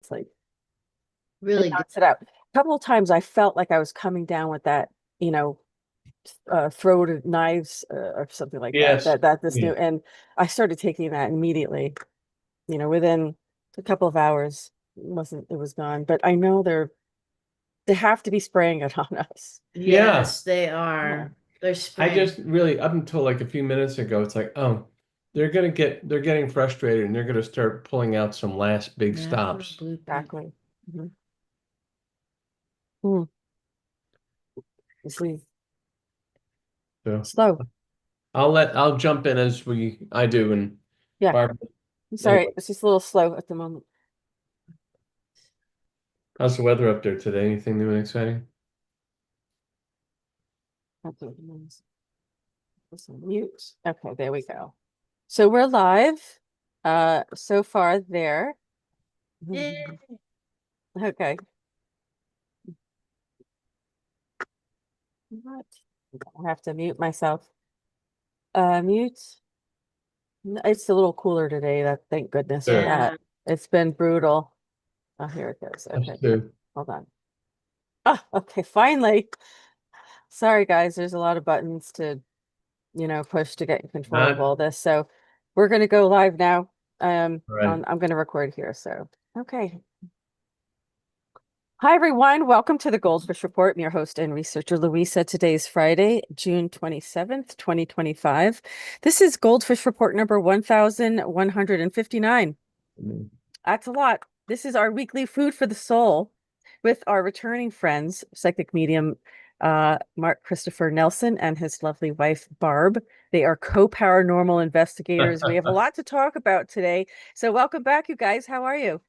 it's like Really it good. knocks it out. A couple of times I felt like I was coming down with that, you know, throated knives or something like that. Yes. That this Yeah. new, and I started taking that immediately. Within a couple of hours, it was gone. But I know they have to be spraying it on us. Yeah. Yes, they Yeah. are. They're I spraying. just really, up until like a few minutes ago, it's like, oh, they're getting frustrated and they're gonna start pulling out some last big Natural stops. blueprint. Exactly. Mhm. Mm. It's really So slow. I'll jump in as I do and Yeah. Barb. I'm Anyway, sorry. It's just a little slow at the moment. how's the weather up there today? Anything new and exciting? That's what it means. Listen, mute. Okay, there we go. So we're live. So far there. Yeah. Okay. What? I have to mute myself. Mute. It's a little cooler today. Thank goodness for Good. that. Yeah. It's been brutal. Oh, here it goes. Us Okay, too. hold on. Oh, okay, finally. Sorry, guys. There's a lot of buttons to, push to get in control of Not all this. So we're gonna go live now. right. I'm gonna record here. So okay. Hi, everyone. Welcome to the Goldfish Report. I'm your host and researcher, Louisa. Today is Friday, June 27th, 2025. This is Goldfish Report number 1159. That's a lot. This is our weekly food for the soul with our returning friends, psychic medium Mark Christopher Nelson and his lovely wife, Barb. They are co-paranormal investigators. We have a lot to talk about today. So welcome back, you guys. How are you?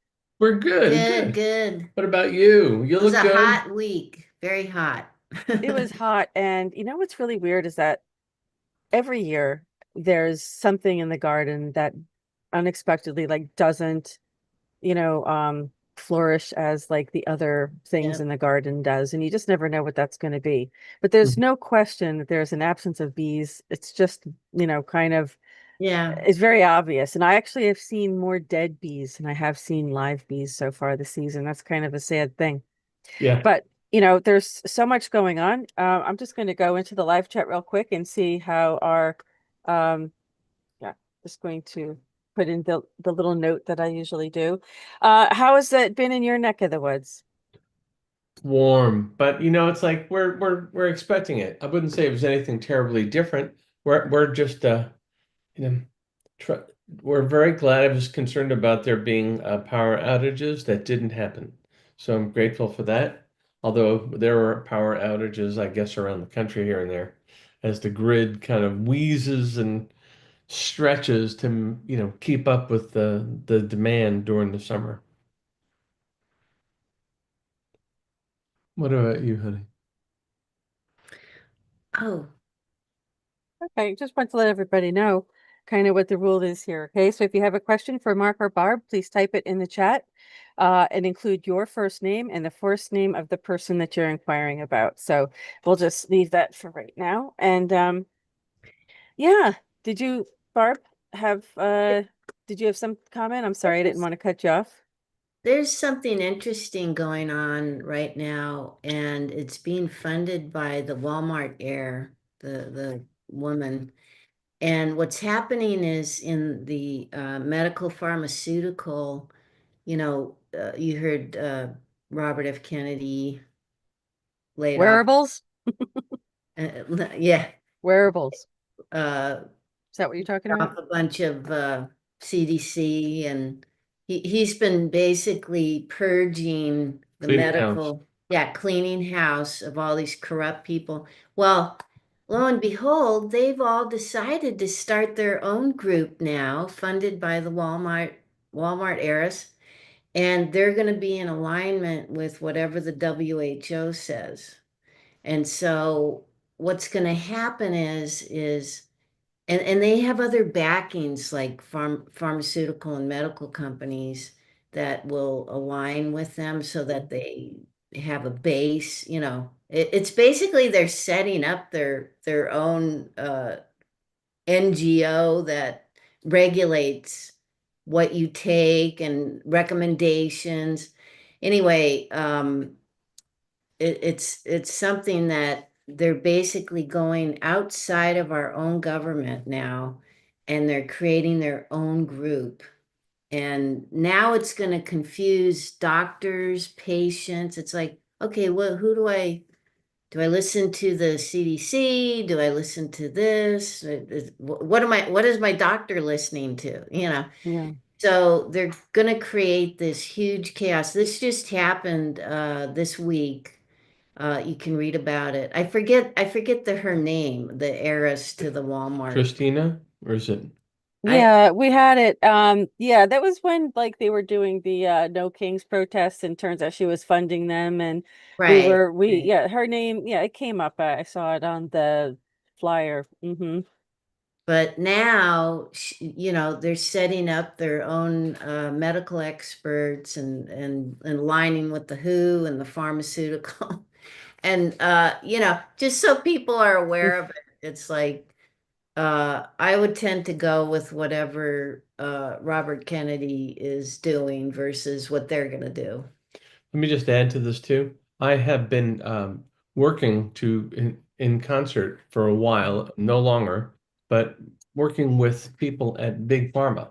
We're good, Good, good. good. What about you? You It was look a good. hot week. Very hot. It was hot. And what's really weird is that every year there's something in the garden that unexpectedly like doesn't, flourish as like the other things Yep. in the garden does. And you just never know what that's going to be. But there's no question that there's an absence of bees. It's just, kind of Yeah. it's very obvious. And I actually have seen more dead bees than I have seen live bees so far this season. That's kind of a sad thing. Yeah. But there's so much going on. I'm just going to go into the live chat real quick and see how our, yeah, just going to put in the little note that I usually do. How has it been in your neck of the woods? Warm, but it's like we're expecting it. I wouldn't say it was anything terribly different. We're just you know tr we're very glad. I was concerned about there being power outages that didn't happen. So I'm grateful for that. Although there were power outages, I guess, around the country here and there as the grid kind of wheezes and stretches to, keep up with the demand during the summer. What about you, honey? Oh, Okay, just want to let everybody know kind of what the rule is here. Okay, so if you have a question for Mark or Barb, please type it in the chat and include your first name and the first name of the person that you're inquiring about. So we'll just leave that for right now. And yeah, did you, Barb, have did you have some comment? I'm sorry, I didn't there's, want to cut you off. there's something interesting going on right now, and it's being funded by the Walmart heir, the woman. And what's happening is in the medical pharmaceutical, you heard Robert F. Kennedy laid off. Wearables? Yeah. Wearables. uh, Is that what you're talking about? off a bunch of CDC, and he's been basically purging the Cleaning house. medical, yeah, cleaning house of all these corrupt people. Well, lo and behold, they've all decided to start their own group now, funded by the Walmart heiress, and they're going to be in alignment with whatever the WHO says. And so what's going to happen is and they have other backings like pharmaceutical and medical companies that will align with them so that they have a base, it's basically they're setting up their own NGO that regulates what you take and recommendations. Anyway, it's something that they're basically going outside of our own government now, and they're creating their own group. And now it's going to confuse doctors, patients. It's like, okay, well, who do I listen to the CDC? Do I listen to this? What is my doctor listening to? Yeah. So they're going to create this huge chaos. This just happened this week. You can read about it. I forget her name, the heiress to the Walmart. Christina, or is it? Yeah, we had it. Yeah, that was when like they were doing the No Kings protests, and turns out she was funding them, and Right. yeah, her name, yeah, it came up. I saw it on the flyer. But now, they're setting up their own medical experts and lining with the WHO and the pharmaceutical. And, just so people are aware of it, it's like, I would tend to go with whatever Robert Kennedy is doing versus what they're going to do. Let me just add to this too. I have been working in concert for a while, no longer, but working with people at Big Pharma.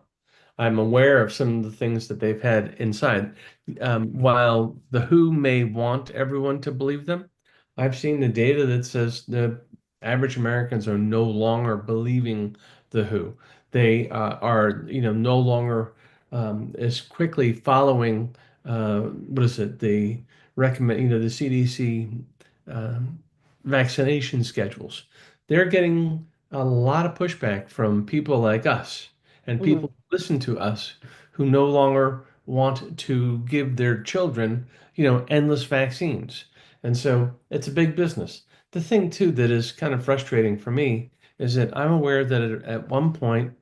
I'm aware of some of the things that they've had inside. While the WHO may want everyone to believe them, I've seen the data that says the average Americans are no longer believing the WHO. They are, no longer as quickly following what is it? The recommend, the CDC um, vaccination schedules. They're getting a lot of pushback from people like us and Hmm. people who listen to us who no longer want to give their children, endless vaccines. And so it's a big business. The thing too that is kind of frustrating for me is that I'm aware that at one point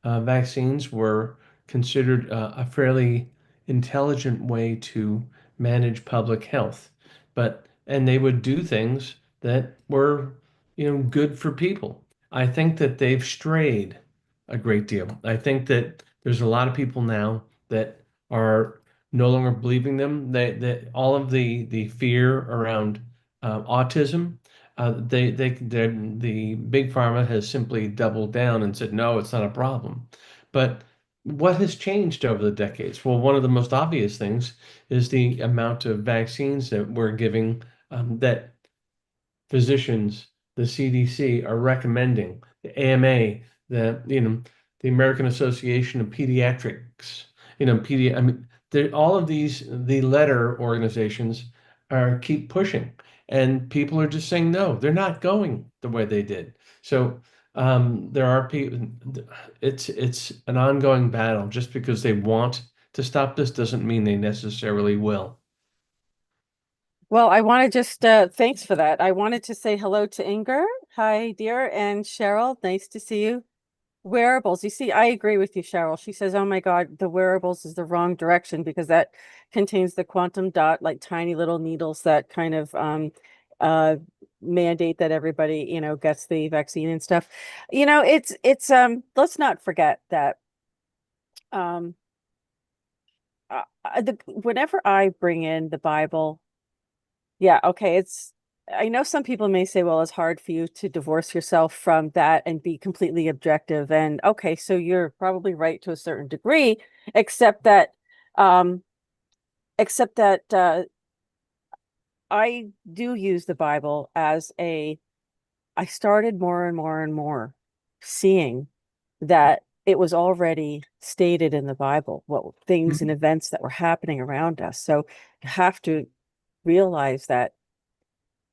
vaccines were considered a fairly intelligent way to manage public health. And they would do things that were, good for people. I think that they've strayed a great deal. I think that there's a lot of people now that are no longer believing them. That all of the fear around autism, the big pharma has simply doubled down and said, no, it's not a problem. But what has changed over the decades? Well, one of the most obvious things is the amount of vaccines that we're giving, that physicians, the CDC are recommending, the AMA, the American Association of Pediatrics, I mean, all of these, the letter organizations are keep pushing, and people are just saying no, they're not going the way they did. So there are people. It's an ongoing battle. Just because they want to stop this doesn't mean they necessarily will. Well, I want to just thanks for that. I wanted to say hello to Inger. Hi, dear, and Cheryl. Nice to see you. Wearables. You see, I agree with you, Cheryl. She says, "Oh my God, the wearables is the wrong direction because that contains the quantum dot, like tiny little needles that kind of uh mandate that everybody, gets the vaccine and stuff." Let's not forget that um whenever I bring in the Bible, yeah, okay, I know some people may say, well, it's hard for you to divorce yourself from that and be completely objective. And okay, so you're probably right to a certain degree, except that, um, except that I do use the Bible as I started more and more and more seeing that it was already stated in the Bible, what things and Mhm. events that were happening around us. So you have to realize that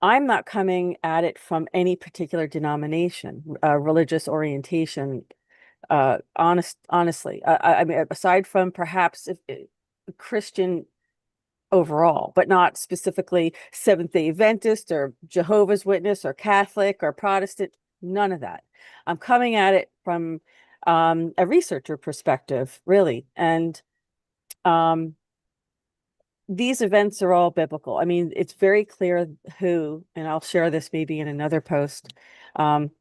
I'm not coming at it from any particular denomination, religious orientation. Honestly, I mean, aside from perhaps if Christian overall, but not specifically Seventh-day Adventist or Jehovah's Witness or Catholic or Protestant. None of that. I'm coming at it from a researcher perspective, really, and um, these events are all biblical. I mean, it's very clear who, and I'll share this maybe in another post. Um,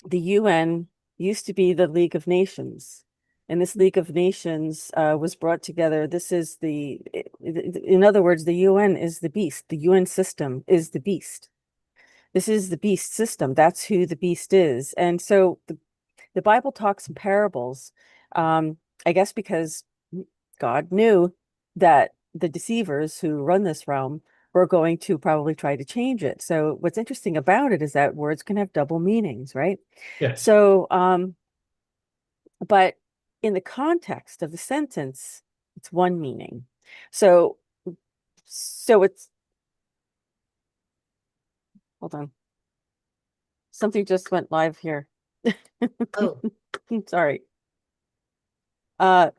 the UN used to be the League of Nations. And this League of Nations was brought together. This is in other words, the UN is the beast. The UN system is the beast. This is the beast system. That's who the beast is. And so the Bible talks in parables, I guess because God knew that the deceivers who run this realm were going to probably try to change it. So what's interesting about it is that words can have double meanings, right? Yes. So, but in the context of the sentence, it's one meaning. So it's, hold on. Something just went live here. Oh, Sorry. Yeah,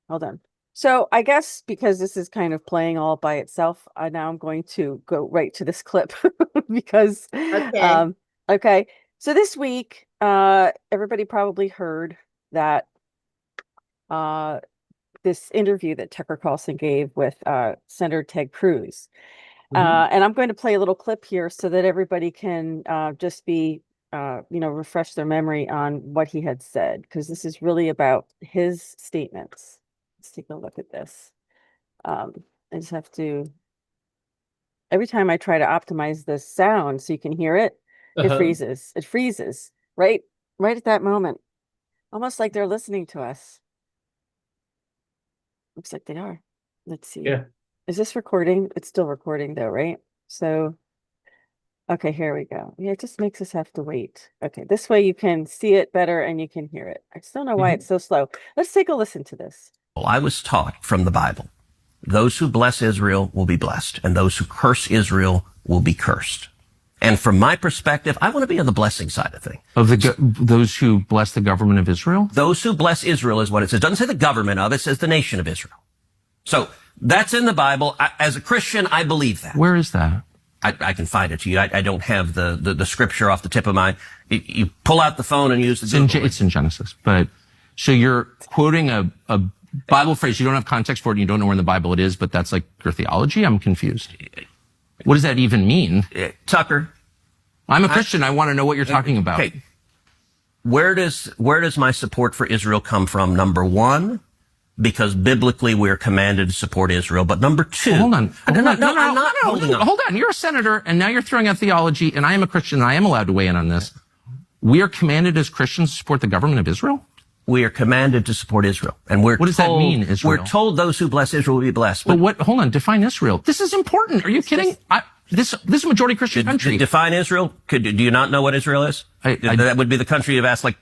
hold on. So I guess because this is kind of playing all by itself, now I'm going to go right to this clip because, okay. Okay. So this week, everybody probably heard that this interview that Tucker Carlson gave with Senator Ted Cruz. And I'm going to play a little clip here so that everybody can just be, refresh their memory on what he had said, because this is really about his statements. Let's take a look at this. I just have to, every time I try to optimize the sound so you can hear it, it freezes. It freezes right at that moment, almost like they're listening to us. Looks like they are. Let's see. Yeah. Is this recording? It's still recording though, right? So, okay, here we go. Yeah, it just makes us have to wait. Okay, this way you can see it better and you can hear it. I just don't know why it's so slow. Let's take a listen to this. Well, I was taught from the Bible, those who bless Israel will be blessed, and those who curse Israel will be cursed. And from my perspective, I want to be on the blessing side of things. Of those who bless the government of Israel? Those who bless Israel is what it says. It doesn't say the government of, it says the nation of Israel. So that's in the Bible. As a Christian, I believe that. Where is that? I can find it to you. I don't have the scripture off the tip of my, you pull out the phone and use the Google. It's in Genesis. But so you're quoting a Bible phrase. You don't have context for it and you don't know where in the Bible it is, but that's like your theology? I'm confused. What does that even mean? Tucker. I'm a Christian. I want to know what you're talking about. Okay. Where does my support for Israel come from? Number one, because biblically we're commanded to support Israel. But number two, well, hold on. I'm not holding on. Hold on. You're a senator and now you're throwing out theology and I am a Christian and I am allowed to weigh in on this. We are commanded as Christians to support the government of Israel? We are commanded to support Israel. And what does that mean, Israel? We're told those who bless Israel will be blessed. But hold on, define Israel. This is important. Are you kidding? This is a majority Christian country. Define Israel? Do you not know what Israel is? That would be the country you've asked like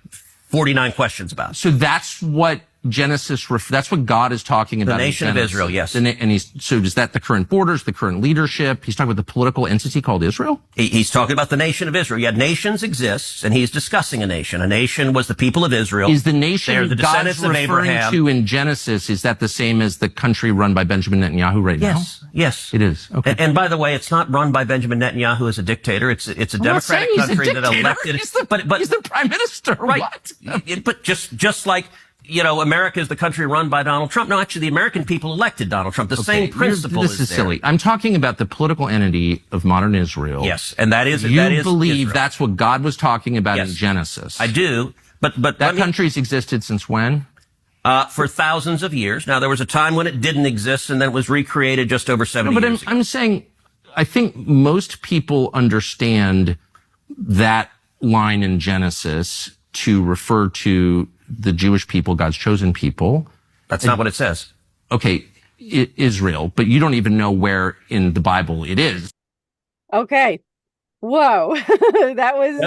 49 questions about. So that's what Genesis, that's what God is talking about. The nation of Israel, yes. And so is that the current borders, the current leadership? He's talking about the political entity called Israel? He's talking about the nation of Israel. Yeah, nations exist, and he's discussing a nation. A nation was the people of Israel. Is the nation They're the God's descendants of referring Abraham. to in Genesis, is that the same as the country run by Benjamin Netanyahu right now? Yes. It is. Okay. And by the way, it's not run by Benjamin Netanyahu as a dictator. It's a democratic country that elected. He's the prime minister. Right. What? But just like, America is the country run by Donald Trump. No, actually, the American people elected Donald Trump. The same principle This is there. silly. I'm talking about the political entity of modern Israel. Yes, and that is You believe Israel. That's what God was talking about in Yes. Genesis. I do, but that country's existed since when? For thousands of years. Now, there was a time when it didn't exist, and then it was recreated just over 70 years ago. I'm saying, I think most people understand that line in Genesis to refer to the Jewish people, God's chosen people. That's not what it says. Okay, Israel, but you don't even know where in the Bible it is. Okay. Whoa. That was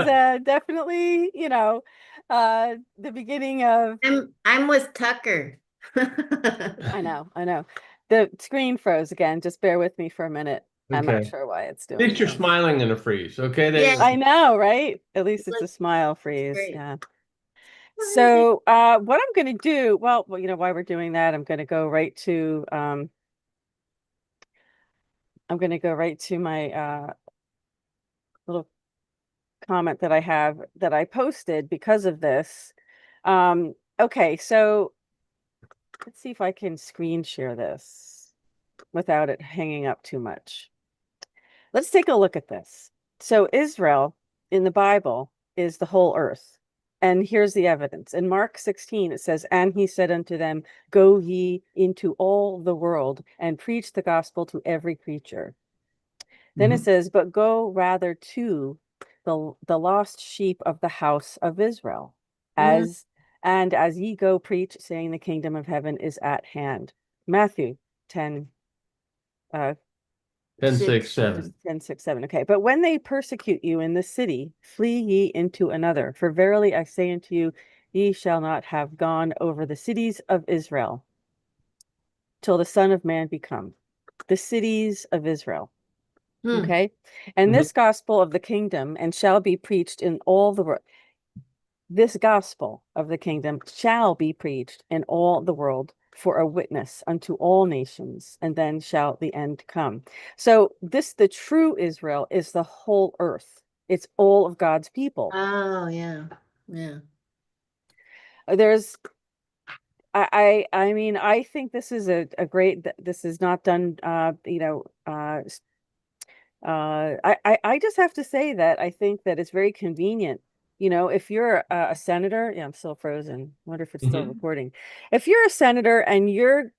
definitely, the beginning of. I'm with Tucker. I know. The screen froze again. Just bear with me for a minute. I'm not Okay. sure why it's doing At least you're so. smiling in a freeze, okay? Yeah. I know, right? At least it's a smile freeze. great. Yeah. So what I'm going to do, well, while we're doing that, I'm going to go right to my little comment that I have that I posted because of this. Okay, so let's see if I can screen share this without it hanging up too much. Let's take a look at this. So Israel in the Bible is the whole earth. And here's the evidence. In Mark 16, it says, and he said unto them, go ye into all the world and preach the gospel to every creature. Then it Mhm. says, but go rather to the lost sheep of the house of Israel, Mm. as ye go preach, saying the kingdom of heaven is at hand. Matthew 10, 10, 6, 6. 7. 10, 6, 7. Okay. But when they persecute you in the city, flee ye into another. For verily I say unto you, ye shall not have gone over the cities of Israel till the Son of Man be come. The cities of Israel. Hmm. Okay. And Mhm. this gospel of the kingdom and shall be preached in all the world. This gospel of the kingdom shall be preached in all the world for a witness unto all nations, and then shall the end come. So the true Israel is the whole earth. It's all of God's people. Oh, yeah. Yeah. There's I mean, I think this is a great, this is not done, I just have to say that I think that it's very convenient. If you're a senator, yeah, I'm still frozen. Wonder if it's still Mhm. recording. If you're a senator and you're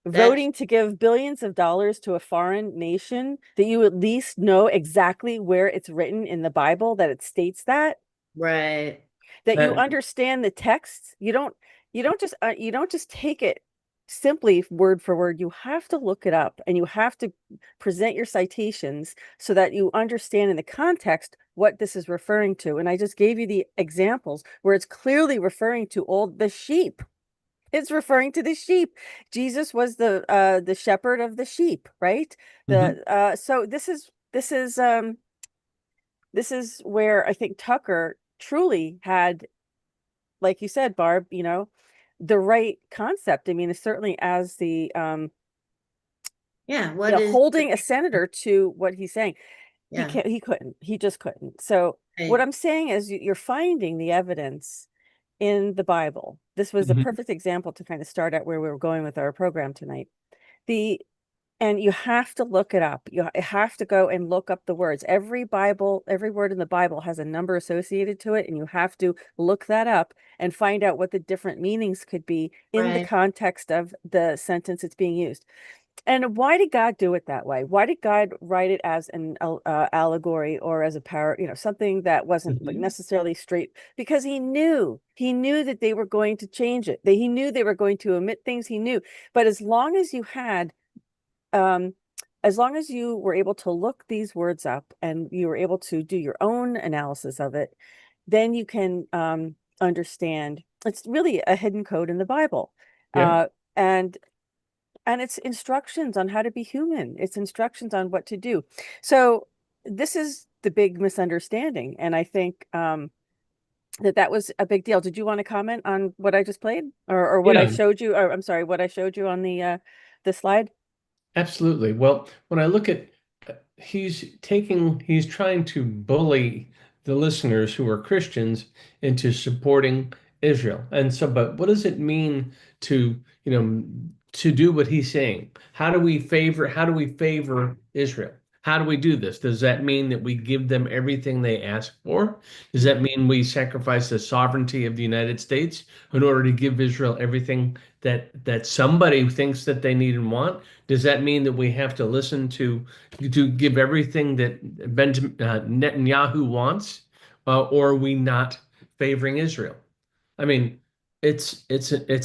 That's voting to give billions of dollars to a foreign nation, that you at least know exactly where it's written in the Bible that it states right. that you That, understand the text. You don't just take it simply word for word. You have to look it up and you have to present your citations so that you understand in the context what this is referring to. And I just gave you the examples where it's clearly referring to all the sheep. It's referring to the sheep. Jesus was the shepherd of the sheep, right? mhm. So this is where I think Tucker truly had, like you said, Barb, the right concept. I mean, it's certainly as Yeah. What is, holding a senator to what he's saying. yeah. He just couldn't. So what Right. I'm saying is you're finding the evidence in the Bible. This was a Mhm. perfect example to kind of start at where we were going with our program tonight. The And you have to look it up. You have to go and look up the words. Every word in the Bible has a number associated to it, and you have to look that up and find out what the different meanings could be in the Right. context of the sentence it's being used. And why did God do it that way? Why did God write it as an allegory or as a power, something that wasn't like Mhm. necessarily straight? Because he knew that they were going to change it. He knew they were going to omit things. He knew, but um, as long as you were able to look these words up and you were able to do your own analysis of it, then you can understand. It's really a hidden code in the Bible. Yeah. Uh, and it's instructions on how to be human. It's instructions on what to do. So this is the big misunderstanding. And I think that was a big deal. Did you want to comment on what I just played or what I Yeah. showed you? Or I'm sorry, what I showed you on the slide? Absolutely. Well, when I look at he's trying to bully the listeners who are Christians into supporting Israel. And so, but what does it mean to, to do what he's saying? How do we favor Israel? How do we do this? Does that mean that we give them everything they ask for? Does that mean we sacrifice the sovereignty of the United States in order to give Israel everything that somebody thinks that they need and want? Does that mean that we have to listen to give everything that Benjamin Netanyahu wants, or are we not favoring Israel? I mean, it's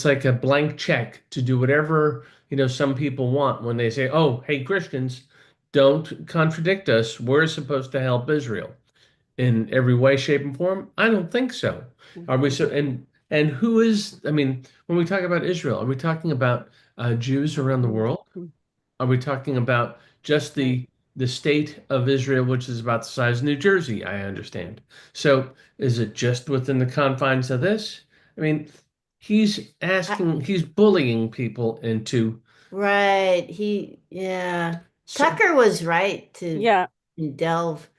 like a blank check to do whatever some people want when they say, "Oh, hey Christians, don't contradict us. We're supposed to help Israel in every way, shape, and form." I don't think so. Are we Mhm. so? And who is? I mean, when we talk about Israel, are we talking about Jews around the Mhm. world? Are we talking about just Right. the state of Israel, which is about the size of New Jersey, I understand. So is it just within the confines of this? I mean, I, he's bullying people into right. Yeah. so, Tucker was right to Yeah, delve.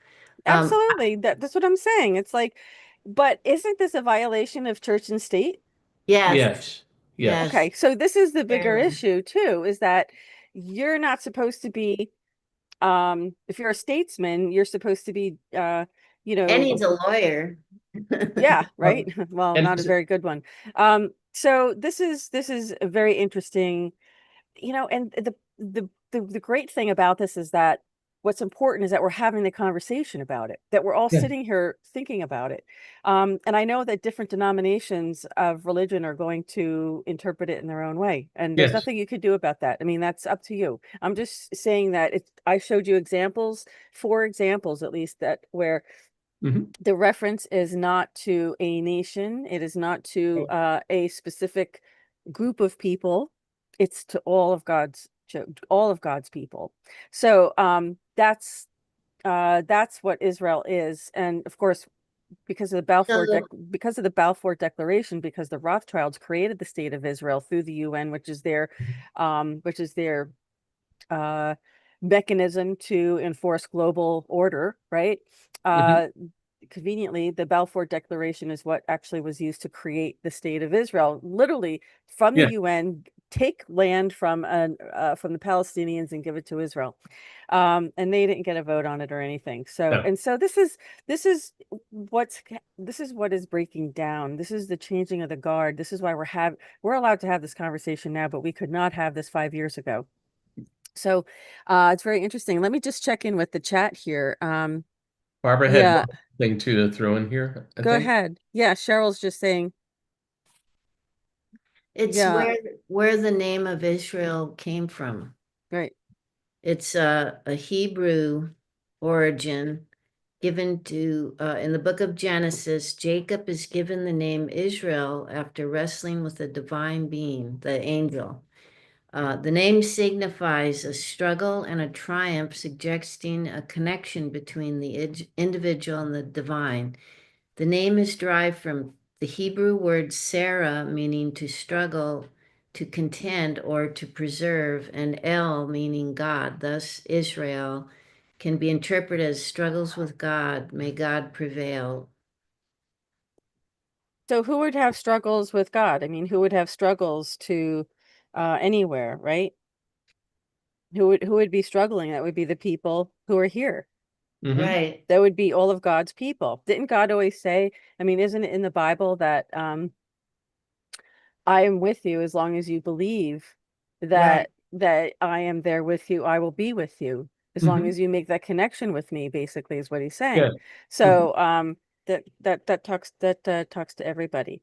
Um, absolutely. That's what I'm saying. It's like, but isn't this a violation of church and state? yes. yes, yes. Yes. Okay, so this is the bigger Fairly. issue too, is that you're not supposed to be, if you're a statesman, you're supposed to be And know, he's a lawyer. yeah, right. Well, Well, and not a very good one. So this is a very interesting, and the great thing about this is that what's important is that we're having the conversation about it, that we're all yeah, sitting here thinking about it. And I know that different denominations of religion are going to interpret it in their own way, and there's yes. nothing you could do about that. I mean, that's up to you. I'm just saying that I showed you examples, 4 examples at least, that where Hmm. the reference is not to a nation, it is not to a specific group of people, it's to all of God's people. So that's what Israel is. And of course, So, because of the Balfour Declaration, because the Rothschilds created the state of Israel through the UN, which is their uh, mechanism to enforce global order, right? Hmm. Uh, Conveniently, the Balfour Declaration is what actually was used to create the state of Israel. Literally, from the Yeah. UN, take land from the Palestinians and give it to Israel, and they didn't get a vote on it or anything. So, No. and so this is what is breaking down. This is the changing of the guard. This is why we're allowed to have this conversation now, but we could not have this 5 years ago. So it's very interesting. Let me just check in with the chat here. Barbara had Yeah, one thing too to throw in here, I go think. ahead. Yeah, Cheryl's just saying, it's yeah, where the name of Israel came from. right. It's a Hebrew origin given to, in the book of Genesis, Jacob is given the name Israel after wrestling with a divine being, the angel. The name signifies a struggle and a triumph, suggesting a connection between the individual and the divine. The name is derived from the Hebrew word Sarah, meaning to struggle, to contend, or to preserve, and El, meaning God. Thus, Israel can be interpreted as struggles with God. May God prevail. So who would have struggles with God? I mean, who would have struggles to anywhere, right? Who would be struggling? That would be the people who are here. Hmm. Right, That would be all of God's people. Didn't God always say, I mean, isn't it in the Bible that I am with you as long as you believe right. that I am there with you, I will be with you. As long Hmm. as you make that connection with me, basically is what he's Yeah. saying. Hmm. So that talks to everybody.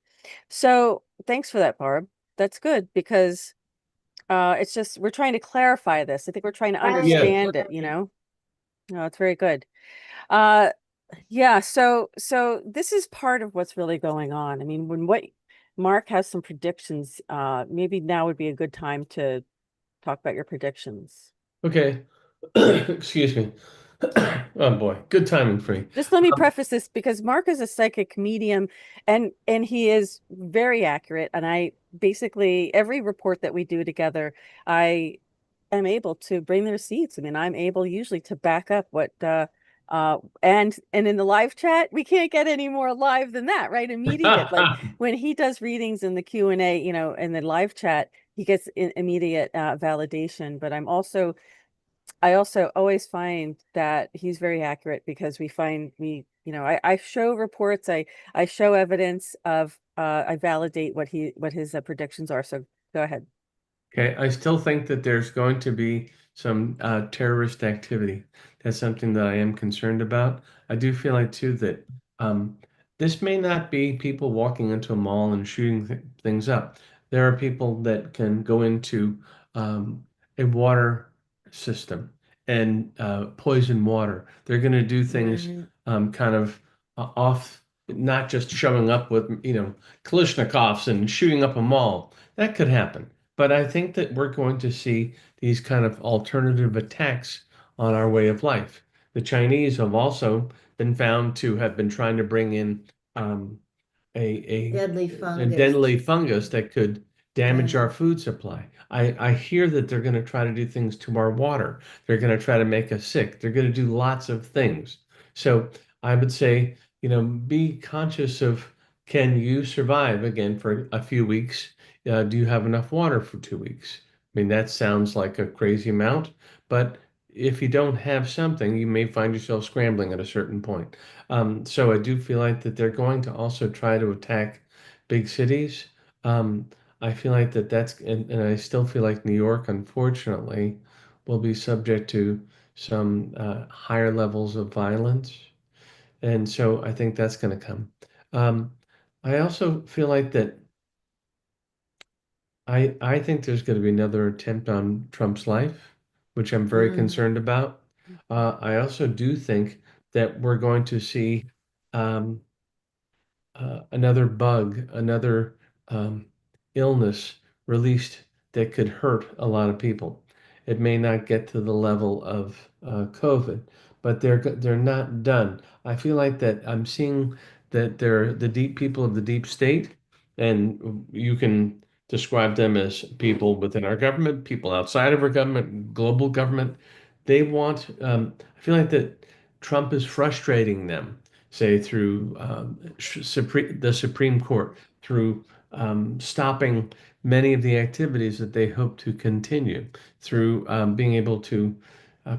So thanks for that, Barb. That's good because it's just we're trying to clarify this. I think we're trying to Right, Yeah. understand it, right. No, it's very good. Uh yeah, so this is part of what's really going on. I mean, when what Mark has some predictions, maybe now would be a good time to talk about your predictions. Okay. Excuse me. Oh boy, good timing for me. Just let me preface this because Mark is a psychic medium and he is very accurate. And I basically every report that we do together, I am able to bring the receipts. I mean, I'm able usually to back up what and in the live chat, we can't get any more live than that, right? Immediate. Like when he does readings in the Q&A, in the live chat, he gets immediate validation. But I also always find that he's very accurate because I show reports, I show evidence of I validate what his predictions are. So go ahead. Okay, I still think that there's going to be some terrorist activity. That's something that I am concerned about. I do feel like too that um, this may not be people walking into a mall and shooting things up. There are people that can go into a water system and poison water. They're going to do things Right. kind of off, not just showing up with, Kalashnikovs and shooting up a mall. That could happen. But I think that we're going to see these kind of alternative attacks on our way of life. The Chinese have also been found to have been trying to bring in um, a, Deadly a fungus. deadly fungus that could damage Right. our food supply. I hear that they're going to try to do things to our water. They're going to try to make us sick. They're going to do lots of things. So I would say, be conscious of, can you survive again for a few weeks? Do you have enough water for 2 weeks? I mean, that sounds like a crazy amount, but if you don't have something, you may find yourself scrambling at a certain point. So I do feel like that they're going to also try to attack big cities. Um, I feel like and I still feel like New York, unfortunately, will be subject to some higher levels of violence. And so I think that's going to come. Um, I also feel like that I think there's going to be another attempt on Trump's life, which I'm very Mm. concerned about. I also do think that we're going to see um, another bug, another um, illness released that could hurt a lot of people. It may not get to the level of COVID, but they're not done. I feel like that I'm seeing that they're the deep people of the deep state, and you can describe them as people within our government, people outside of our government, global government. They want. I feel like that Trump is frustrating them, say through the Supreme Court, through stopping many of the activities that they hope to continue, through being able to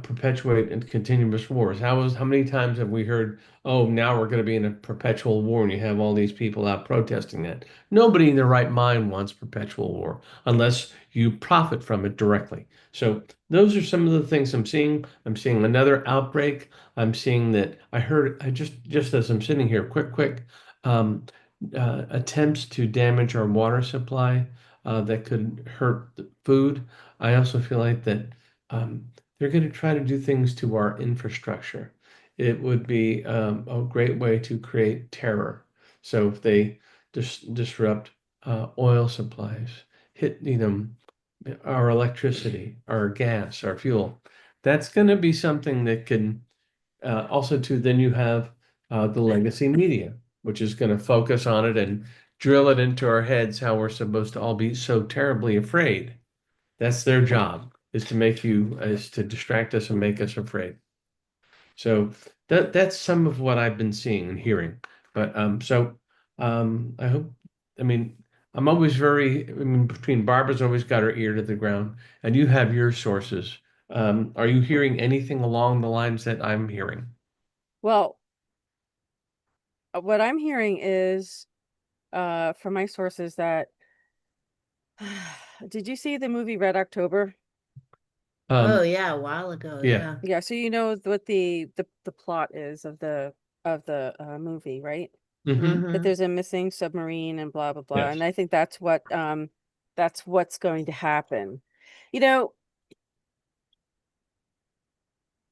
perpetuate and continuous wars. How many times have we heard, oh, now we're going to be in a perpetual war, and you have all these people out protesting that? Nobody in their right mind wants perpetual war unless you profit from it directly. So those are some of the things I'm seeing. I'm seeing another outbreak. I'm seeing that I just as I'm sitting here, quick, um, attempts to damage our water supply that could hurt the food. I also feel like that they're going to try to do things to our infrastructure. It would be a great way to create terror. So if they disrupt oil supplies, hit our electricity, our gas, our fuel, that's going to be something that can also, too, then you have the legacy media, which is going to focus on it and drill it into our heads how we're supposed to all be so terribly afraid. That's their job, is to distract us and make us afraid. So that's some of what I've been seeing and hearing. But I hope, I mean, I'm always between Barbara's always got her ear to the ground, and you have your sources. Are you hearing anything along the lines that I'm hearing? Well, what I'm hearing is from my sources that did you see the movie Red October? Oh Um, yeah, a while ago, yeah. yeah. Yeah, so you know what the plot is of the movie, right? Hmm. That Mm-hmm. there's a missing submarine and blah blah blah. Yes. And I think that's what's going to happen. You know,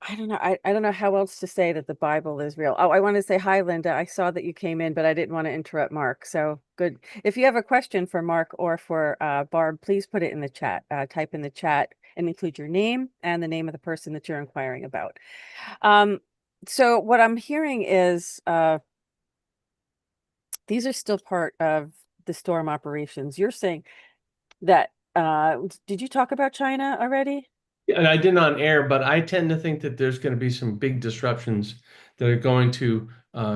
I don't know. I don't know how else to say that the Bible is real. Oh, I want to say hi, Linda. I saw that you came in, but I didn't want to interrupt Mark. So good. If you have a question for Mark or for Barb, please put it in the chat. Type in the chat and include your name and the name of the person that you're inquiring about. Um, so what I'm hearing is these are still part of the storm operations. You're saying that did you talk about China already? And I didn't on air, but I tend to think that there's going to be some big disruptions that are going to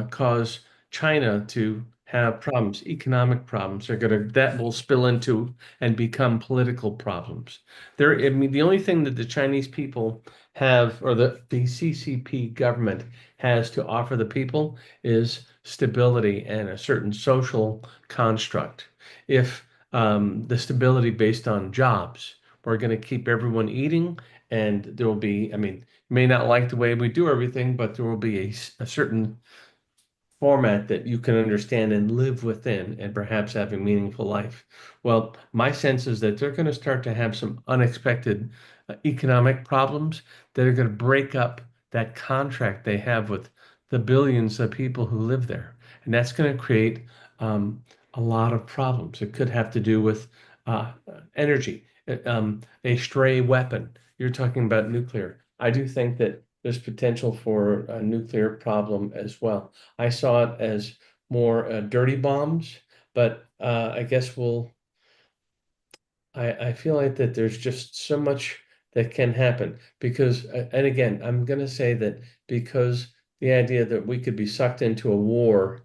cause China to have problems, economic problems. That will spill into and become political problems. I mean, the only thing that the Chinese people have, or the CCP government has to offer the people is stability and a certain social construct. If the stability based on jobs, we're going to keep everyone eating, and there will be, I mean, you may not like the way we do everything, but there will be a certain format that you can understand and live within and perhaps have a meaningful life. Well, my sense is that they're going to start to have some unexpected economic problems that are going to break up that contract they have with the billions of people who live there. And that's going to create um, a lot of problems. It could have to do with energy, a stray weapon. You're talking about nuclear. I do think that there's potential for a nuclear problem as well. I saw it as more dirty bombs, but I guess I feel like that there's just so much that can happen because, and again, I'm going to say that because the idea that we could be sucked into a war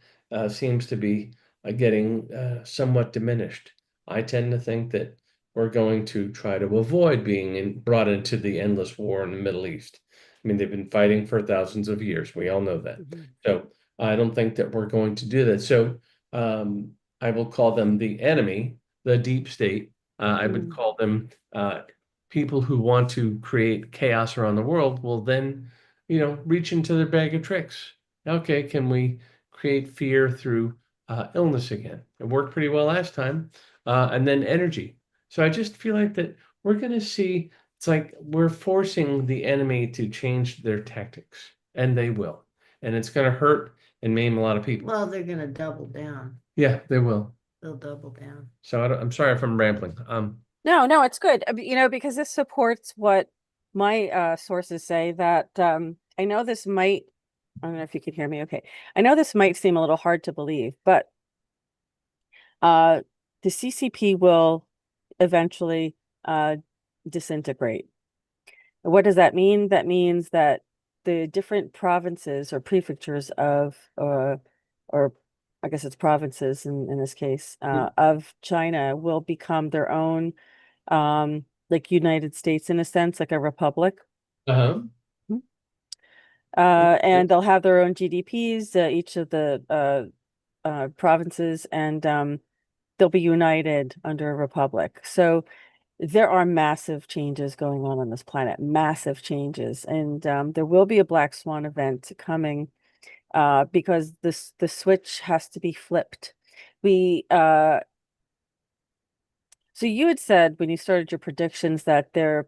seems to be getting somewhat diminished. I tend to think that we're going to try to avoid being brought into the endless war in the Middle East. I mean, they've been fighting for thousands of years. We all know that. Mhm. So I don't think that we're going to do that. So I will call them the enemy, the deep state. I would call them people who want to create chaos around the world will then, reach into their bag of tricks. Okay, can we create fear through illness again? It worked pretty well last time. And then energy. So I just feel like that we're going to see, it's like we're forcing the enemy to change their tactics, and they will. And it's going to hurt and maim a lot of people. Well, they're gonna double down. Yeah, they will. They'll double down. So I'm sorry if I'm rambling. No, it's good. Because this supports what my sources say that I know this might, I don't know if you can hear me okay. I know this might seem a little hard to believe, but the CCP will eventually disintegrate. What does that mean? That means that the different provinces or prefectures or I guess it's provinces in this case, of China will become their own, like United States in a sense, like a republic. Uh-huh. And they'll have their own GDPs, each of the provinces, and they'll be united under a republic. So there are massive changes going on this planet, massive changes. And there will be a black swan event coming because the switch has to be flipped. So you had said when you started your predictions that they're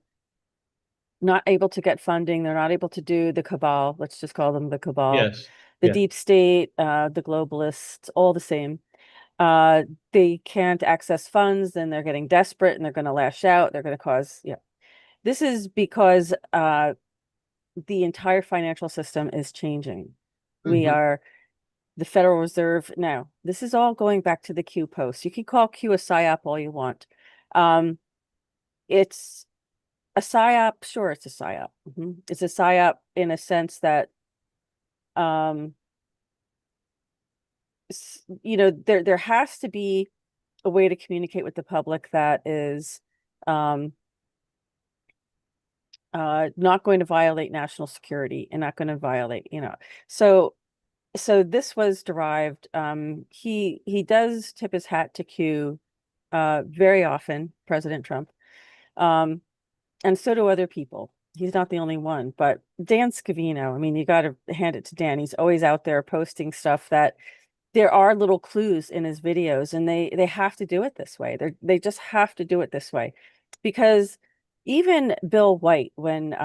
not able to get funding, they're not able to do the cabal, let's just call them the cabal, Yes. the Yeah. deep state, the globalists, all the same. They can't access funds, then they're getting desperate and they're going to lash out. They're going to cause, yeah. This is because the entire financial system is changing. We Mhm. are the Federal Reserve. Now, this is all going back to the Q post. You can call Q a psyop all you want. It's a psyop. Sure, it's a psyop. It's a psyop in a sense that, um, there has to be a way to communicate with the public that is um, not going to violate national security and not going to violate, So this was derived. He does tip his hat to Q very often, President Trump. And so do other people. He's not the only one, but Dan Scavino, I mean, you got to hand it to Dan. He's always out there posting stuff that there are little clues in his videos, and they have to do it this way. They just have to do it this way, because even Bill White, when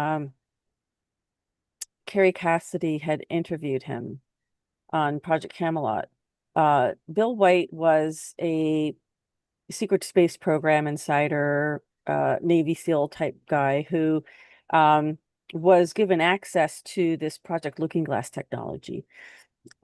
Carrie Cassidy had interviewed him on Project Camelot, Bill White was a secret space program insider, Navy SEAL type guy who was given access to this Project Looking Glass technology.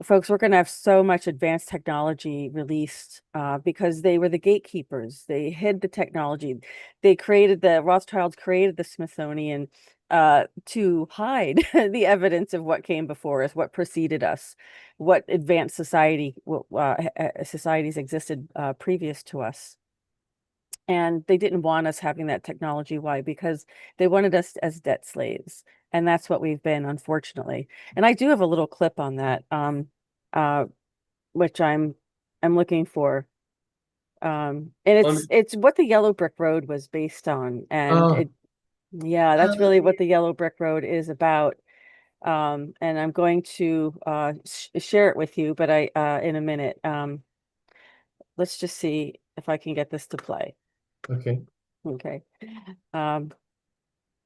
Folks, we're going to have so much advanced technology released because they were the gatekeepers. They hid the technology. The Rothschilds created the Smithsonian to hide the evidence of what came before us, what preceded us, what advanced societies existed previous to us. And they didn't want us having that technology. Why? Because they wanted us as debt slaves. And that's what we've been, unfortunately. And I do have a little clip on that, uh, which I'm looking for. And Um, it's what the Yellow Brick Road was based on. And oh, yeah, that's really what the Yellow Brick Road is about. And I'm going to share it with you, but in a minute. Let's just see if I can get this to play. okay. Okay. Um,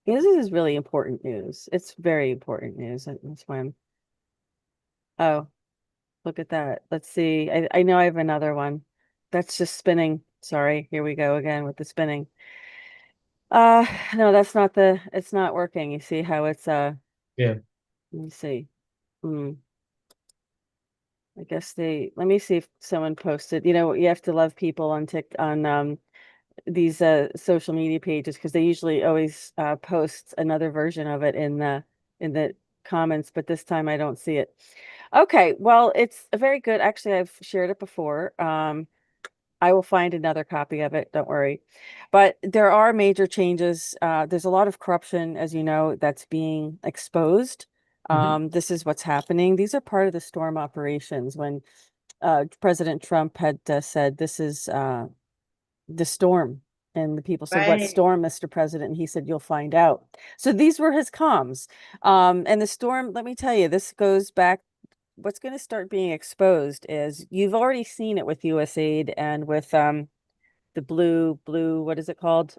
This is really important news. It's very important news. That's why oh, look at that. Let's see. I know I have another one. That's just spinning. Sorry. Here we go again with the spinning. No, it's not working. You see how it's, Yeah. let me see. Hmm. I guess let me see if someone posted, you have to love people on these social media pages because they usually always post another version of it in the comments, but this time I don't see it. Okay, well, it's a very good. Actually, I've shared it before. I will find another copy of it, don't worry. But there are major changes. There's a lot of corruption, as you know, that's being exposed. This is what's happening. These are part of the storm operations when President Trump had said, this is the storm. And the people said, what Right. storm, Mr. President? And he said, you'll find out. So these were his comms. And the storm, let me tell you, this goes back. What's going to start being exposed is you've already seen it with USAID and with the blue, what is it called?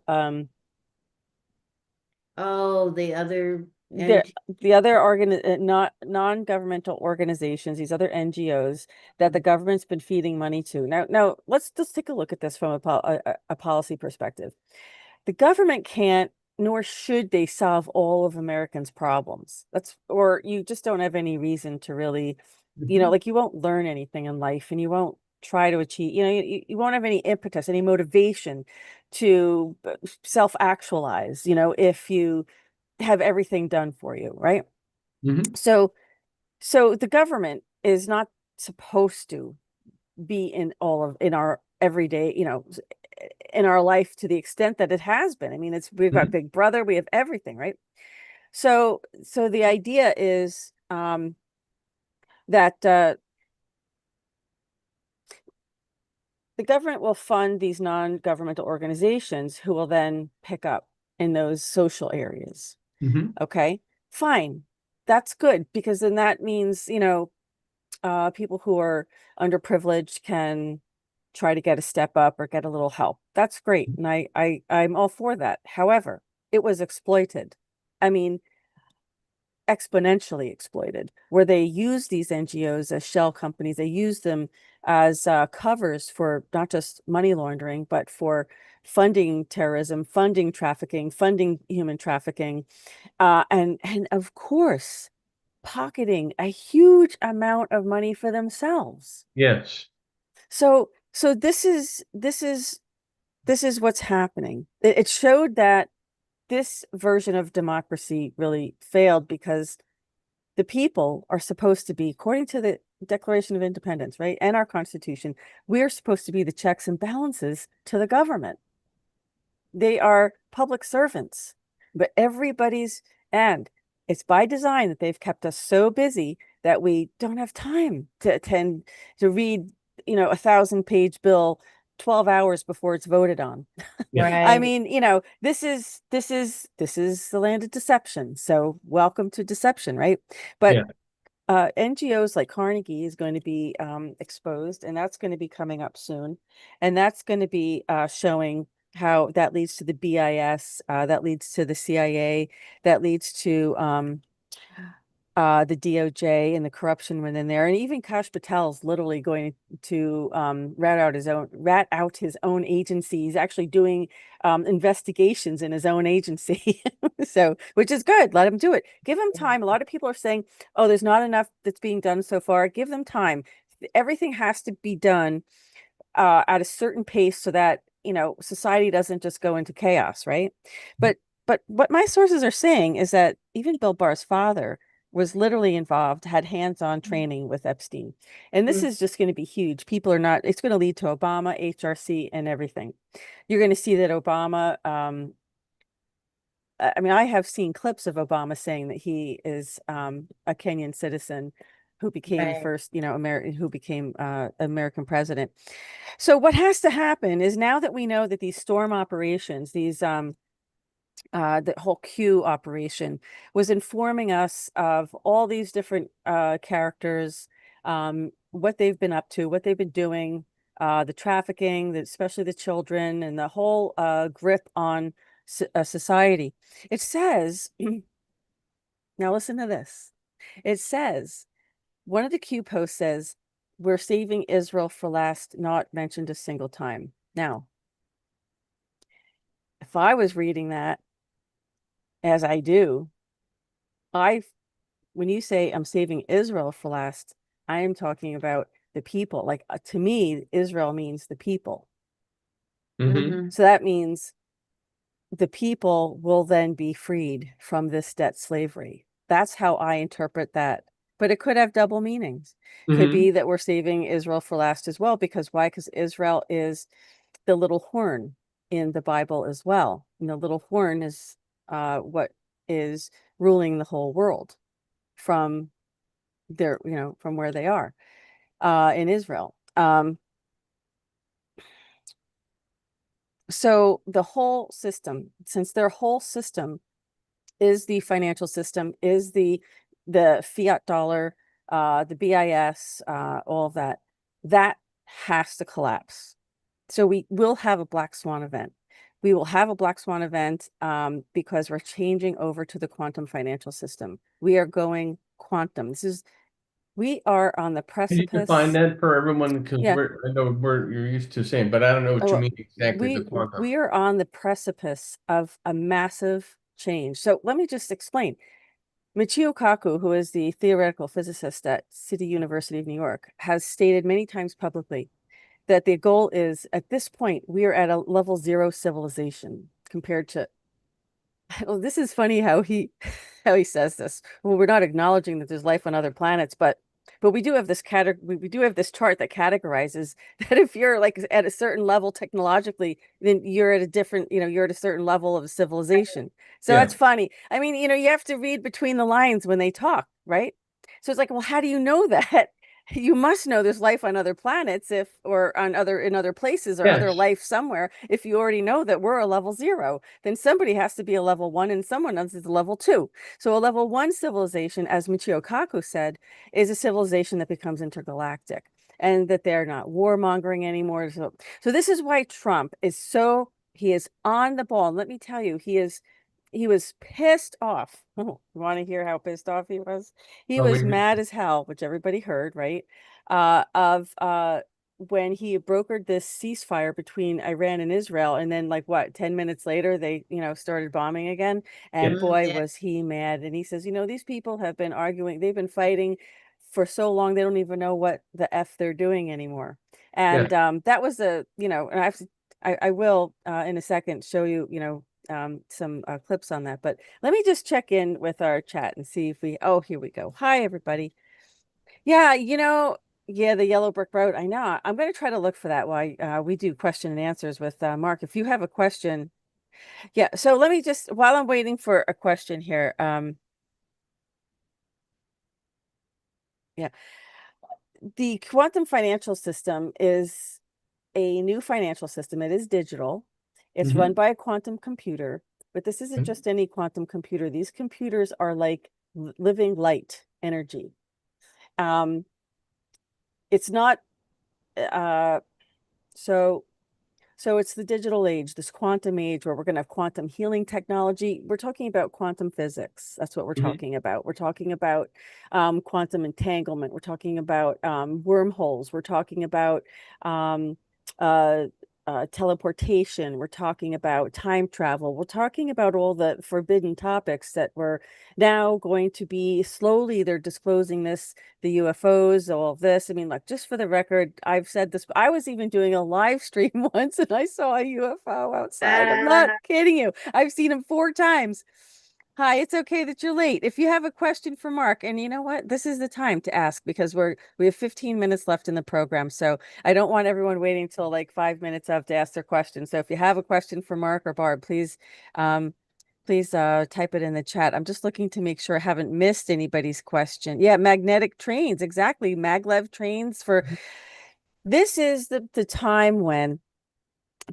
Oh, the other The NG the other not non-governmental organizations, these other NGOs that the government's been feeding money to. Now let's just take a look at this from a policy perspective. The government can't, nor should they, solve all of Americans' problems. Or you just don't have any reason to really, like you won't learn anything in life and you won't try to achieve, you won't have any impetus, any motivation to self-actualize, if you have everything done for you, right? So the government is not supposed to be in our everyday, in our life to the extent that it has been. I mean, we've got Big Brother, we have everything, right? So the idea is that the government will fund these non-governmental organizations who will then pick up in those social areas. Okay, fine. That's good, because then that means, people who are underprivileged can try to get a step up or get a little help. That's great. And I'm all for that. However, it was exploited. I mean, exponentially exploited, where they use these NGOs as shell companies. They use them as covers for not just money laundering, but for funding terrorism, funding trafficking, funding human trafficking, and of course, pocketing a huge amount of money for themselves. Yes. So this is what's happening. It showed that this version of democracy really failed, because the people are supposed to be, according to the Declaration of Independence, right, and our Constitution, we're supposed to be the checks and balances to the government. They are public servants, but and it's by design that they've kept us so busy that we don't have time to read, a 1,000-page bill 12 hours before it's voted on. I Right. mean, this is the land of deception. So welcome to deception, right? But NGOs like Carnegie is going to be exposed, and that's going to be coming up soon. And that's going to be showing how that leads to the BIS, that leads to the CIA, that leads to the DOJ and the corruption within there. And even Kash Patel's literally going to rat out his own agency. He's actually doing investigations in his own agency. So, which is good. Let him do it. Give him time. A lot of people are saying, oh, there's not enough that's being done so far. Give them time. Everything has to be done at a certain pace so that, society doesn't just go into chaos, right? But what my sources are saying is that even Bill Barr's father was literally involved, had hands-on training with Epstein. And this is just going to be huge. It's going to lead to Obama, HRC, and everything. You're going to see that Obama, I mean, I have seen clips of Obama saying that he is a Kenyan citizen who became the Right. first, who became American president. So what has to happen is, now that we know that these storm operations, the whole Q operation was informing us of all these different characters, what they've been up to, what they've been doing, the trafficking, especially the children, and the whole grip on society. It says, now listen to this. It says, one of the Q posts says, we're saving Israel for last, not mentioned a single time. Now, if I was reading that, as I do, when you say I'm saving Israel for last, I am talking about the people. Like, to me, Israel means the people. So that means the people will then be freed from this debt slavery. That's how I interpret that but it could have double meanings. Could be that we're saving Israel for last as well, because why? Because Israel is the little horn in the Bible as well. And the little horn is what is ruling the whole world from their, from where they are in Israel. So the whole system, since their whole system is the financial system, is the fiat dollar, the BIS, all of that, that has to collapse. So we will have a black swan event. We will have a black swan event because we're changing over to the quantum financial system. We are going quantum. We are on the Can you define precipice. that for everyone? Because Yeah. I know you're used to saying, but I don't know what you Well, mean exactly, the quantum. we are on the precipice of a massive change. So let me just explain. Michio Kaku, who is the theoretical physicist at City University of New York, has stated many times publicly that the goal is, at this point, we are at a level 0 civilization compared to, well, this is funny how he how he says this. Well, we're not acknowledging that there's life on other planets, but we do have this we do have this chart that categorizes that if you're like at a certain level technologically, then you're at a different, you're at a certain level of civilization. So Yeah. that's funny. I mean, you have to read between the lines when they talk, right? So it's like, well, how do you know that? You must know there's life on other planets or in other places, or other Yes. life somewhere. If you already know that we're a level 0, then somebody has to be a level 1 and someone else is a level 2. So a level 1 civilization, as Michio Kaku said, is a civilization that becomes intergalactic, and that they're not warmongering anymore. So this is why Trump he is on the ball. And let me tell you, he was pissed off. Oh, you want to hear how pissed off he was? He Oh, was mad as hell, which everybody heard, right? Of when he brokered this ceasefire between Iran and Israel, and then like what, 10 minutes later they, started bombing again. And yes. boy, Yeah. was he mad. And he says, these people have been arguing, they've been fighting for so long, they don't even know what the F they're doing anymore. Yeah. And that was and I will in a second show you, some clips on that. But let me just check in with our chat and see if oh, here we go. Hi, everybody. Yeah, yeah, the yellow brick road. I know. I'm going to try to look for that while we do question and answers with Mark. If you have a question. Yeah, so let me just, while I'm waiting for a question here. Yeah, the quantum financial system is a new financial system. It is digital. It's run by a quantum computer, but this isn't just any quantum computer. These computers are like living light energy. It's not so it's the digital age, this quantum age, where we're going to have quantum healing technology. We're talking about quantum physics. That's what we're talking about. We're talking about quantum entanglement. We're talking about wormholes. We're talking about um, uh, teleportation. We're talking about time travel. We're talking about all the forbidden topics that we're now going to be slowly, they're disclosing this, the UFOs, all of this. I mean, like, just for the record, I've said this, I was even doing a live stream once and I saw a UFO outside. I'm not kidding you. I've seen him 4 times. Hi, it's okay that you're late. If you have a question for Mark, and you know what, this is the time to ask, because we have 15 minutes left in the program. So I don't want everyone waiting till like 5 minutes up to ask their question. So if you have a question for Mark or Barb, please type it in the chat. I'm just looking to make sure I haven't missed anybody's question. Yeah, magnetic trains, exactly. Maglev trains for this is the time when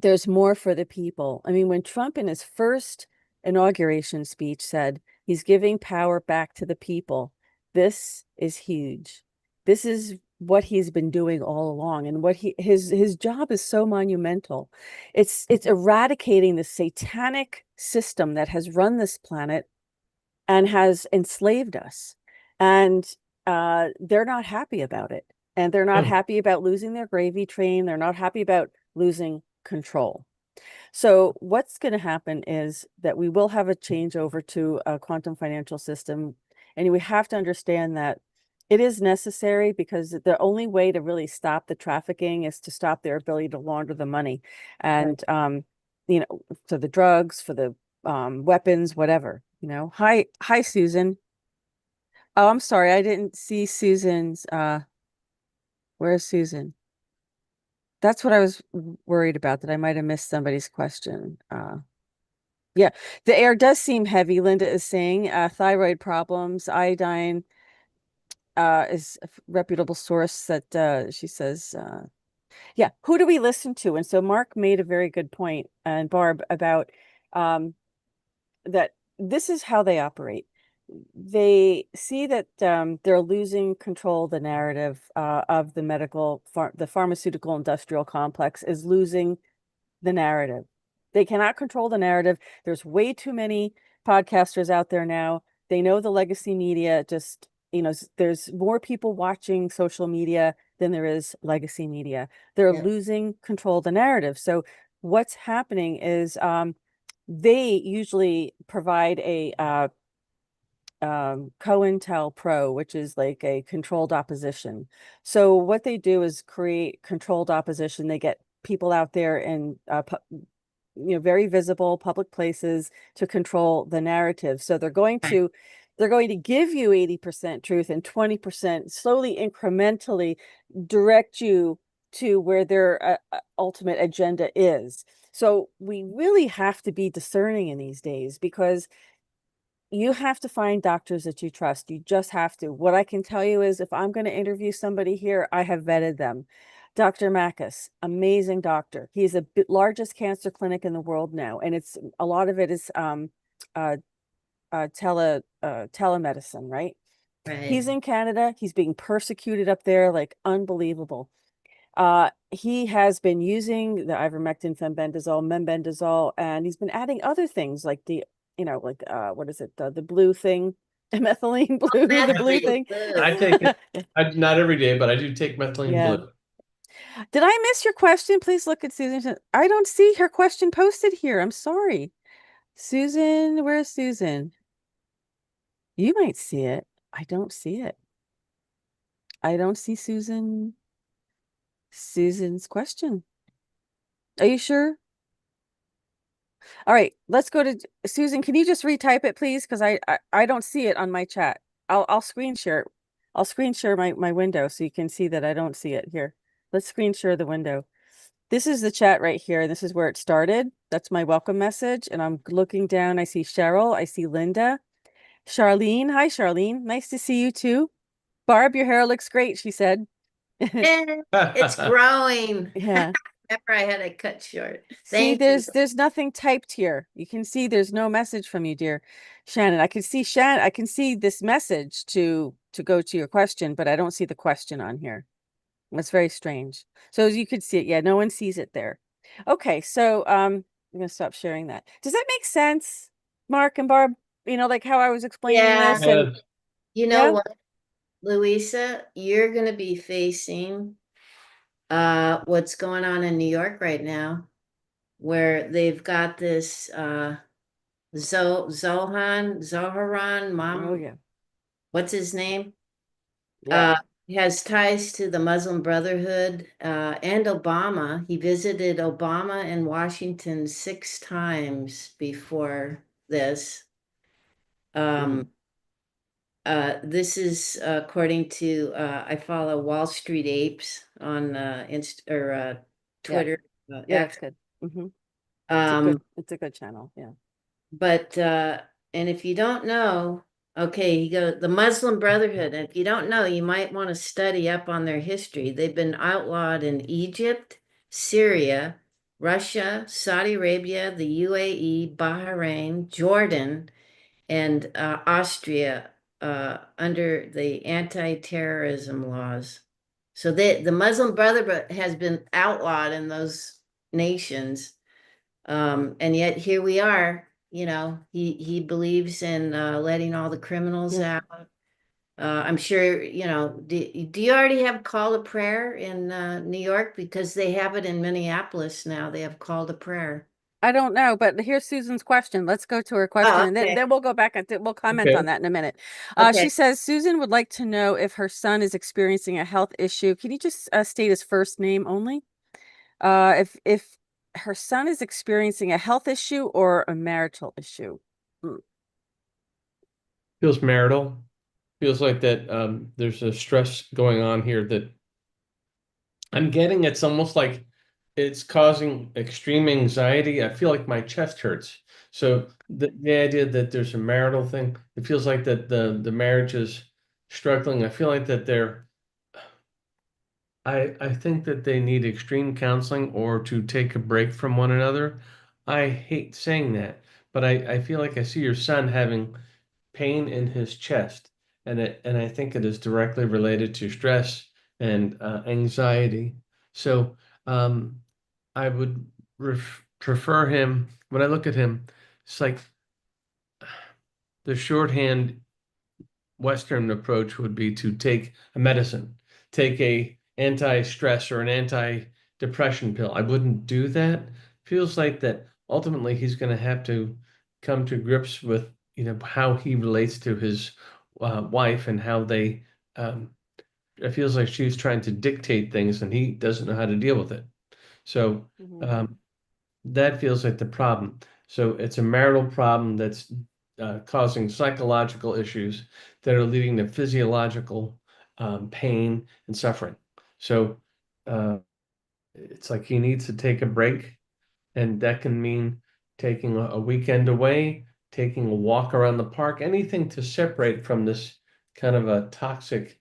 there's more for the people. I mean, when Trump in his first inauguration speech said he's giving power back to the people, this is huge. This is what he's been doing all along, and what his job is so monumental. It's eradicating the satanic system that has run this planet and has enslaved us. And they're not happy about it. And they're not happy about losing their gravy train. They're not happy about losing control. So what's going to happen is that we will have a change over to a quantum financial system. And we have to understand that it is necessary, because the only way to really stop the trafficking is to stop their ability to launder the money. And, for the drugs, for the weapons, whatever, Hi, Susan. Oh, I'm sorry. I didn't see Susan's, where's Susan? That's what I was worried about, that I might have missed somebody's question. Yeah, the air does seem heavy, Linda is saying. Thyroid problems, iodine is a reputable source that she says, yeah, who do we listen to? And so Mark made a very good point, and Barb, about um, that this is how they operate. They see that they're losing control of the narrative of the the pharmaceutical industrial complex is losing the narrative. They cannot control the narrative. There's way too many podcasters out there now. They know the legacy media just, there's more people watching social media than there is legacy media. They're Yeah. losing control of the narrative. So what's happening is they usually provide a COINTELPRO, which is like a controlled opposition. So what they do is create controlled opposition. They get people out there in very visible public places to control the narrative. So they're going to give you 80% truth and 20% slowly, incrementally direct you to where their ultimate agenda is. So we really have to be discerning in these days, because you have to find doctors that you trust. You just have to. What I can tell you is, if I'm going to interview somebody here, I have vetted them. Dr. Makis, amazing doctor. He's the largest cancer clinic in the world now, and it's a lot of it is uh, telemedicine, right? Right. He's in Canada. He's being persecuted up there, like unbelievable. He has been using the ivermectin, fenbendazole, mebendazole, and he's been adding other things like what is it? The blue thing, methylene blue, the blue Methylene thing. blue. I take it. Not every day, but I do take methylene Yeah. blue. Did I miss your question? Please look at Susan. I don't see her question posted here. I'm sorry. Susan, where's Susan? You might see it. I don't see it. I don't see Susan's question. Are you sure? All right, let's go to Susan. Can you just retype it, please? Because I don't see it on my chat. I'll screen share it. I'll screen share my window so you can see that I don't see it here. Let's screen share the window. This is the chat right here, and this is where it started. That's my welcome message, and I'm looking down. I see Cheryl. I see Linda. Charlene. Hi, Charlene. Nice to see you too. Barb, your hair looks great, she said. It's growing. Yeah. Remember, I had it cut short. See, Thank you. there's nothing typed here. You can see there's no message from you, dear Shannon. I can see Shannon. I can see this message to go to your question, but I don't see the question on here. That's very strange. So as you could see it, yeah, no one sees it there. Okay, so I'm gonna stop sharing that. Does that make sense, Mark and Barb? Like how I was explaining Yeah. this, and You know yeah, what, Louisa? You're going to be facing what's going on in New York right now, where they've got this Zoharan, oh Mom, yeah, what's his name? yeah. Has ties to the Muslim Brotherhood and Obama. He visited Obama in Washington 6 times before this. Mm. This is according to I follow Wall Street Apes on Yeah, Twitter. yeah, that's good. Hmm. Um, It's a good channel. Yeah. but and if you don't know, okay, you go the Muslim Brotherhood. And if you don't know, you might want to study up on their history. They've been outlawed in Egypt, Syria, Russia, Saudi Arabia, the UAE, Bahrain, Jordan, and Austria under the anti-terrorism laws. So the Muslim Brotherhood has been outlawed in those nations, and yet here we are. He believes in letting all the criminals Yeah. out. I'm sure, do you already have call to prayer in New York? Because they have it in Minneapolis now. They have call to prayer. I don't know, but here's Susan's question. Let's go to her question, Oh, and then okay. we'll go back and we'll comment Okay. on that in a minute. She Okay. says Susan would like to know if her son is experiencing a health issue. Can you just state his first name only? If her son is experiencing a health issue or a marital issue. Mm. Feels marital. feels like that there's a stress going on here that I'm getting. It's almost like it's causing extreme anxiety. I feel like my chest hurts. So the idea that there's a marital thing, it feels like that the marriage is struggling. I feel like that I think that they need extreme counseling or to take a break from one another. I hate saying that, but I feel like I see your son having pain in his chest, and I think it is directly related to stress and anxiety. So I would prefer him when I look at him. It's like the shorthand Western approach would be to take a medicine, take a anti-stress or an anti-depression pill. I wouldn't do that. Feels like that ultimately he's going to have to come to grips with, how he relates to his wife and how they. It feels like she's trying to dictate things and he doesn't know how to deal with it. So Mhm. um, that feels like the problem. So it's a marital problem that's causing psychological issues that are leading to physiological pain and suffering. So uh, it's like he needs to take a break, and that can mean taking a weekend away, taking a walk around the park, anything to separate from this kind of a toxic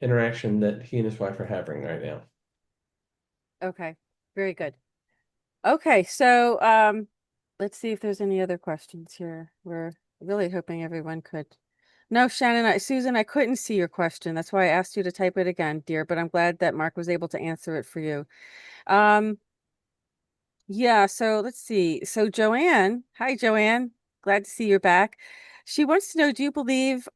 interaction that he and his wife are having right now. Okay, very good. Okay, so let's see if there's any other questions here. We're really hoping everyone could. No, Susan, I couldn't see your question. That's why I asked you to type it again, dear, but I'm glad that Mark was able to answer it for you. Yeah, so let's see. So Joanne, hi Joanne. Glad to see you're back. She wants to know, do you believe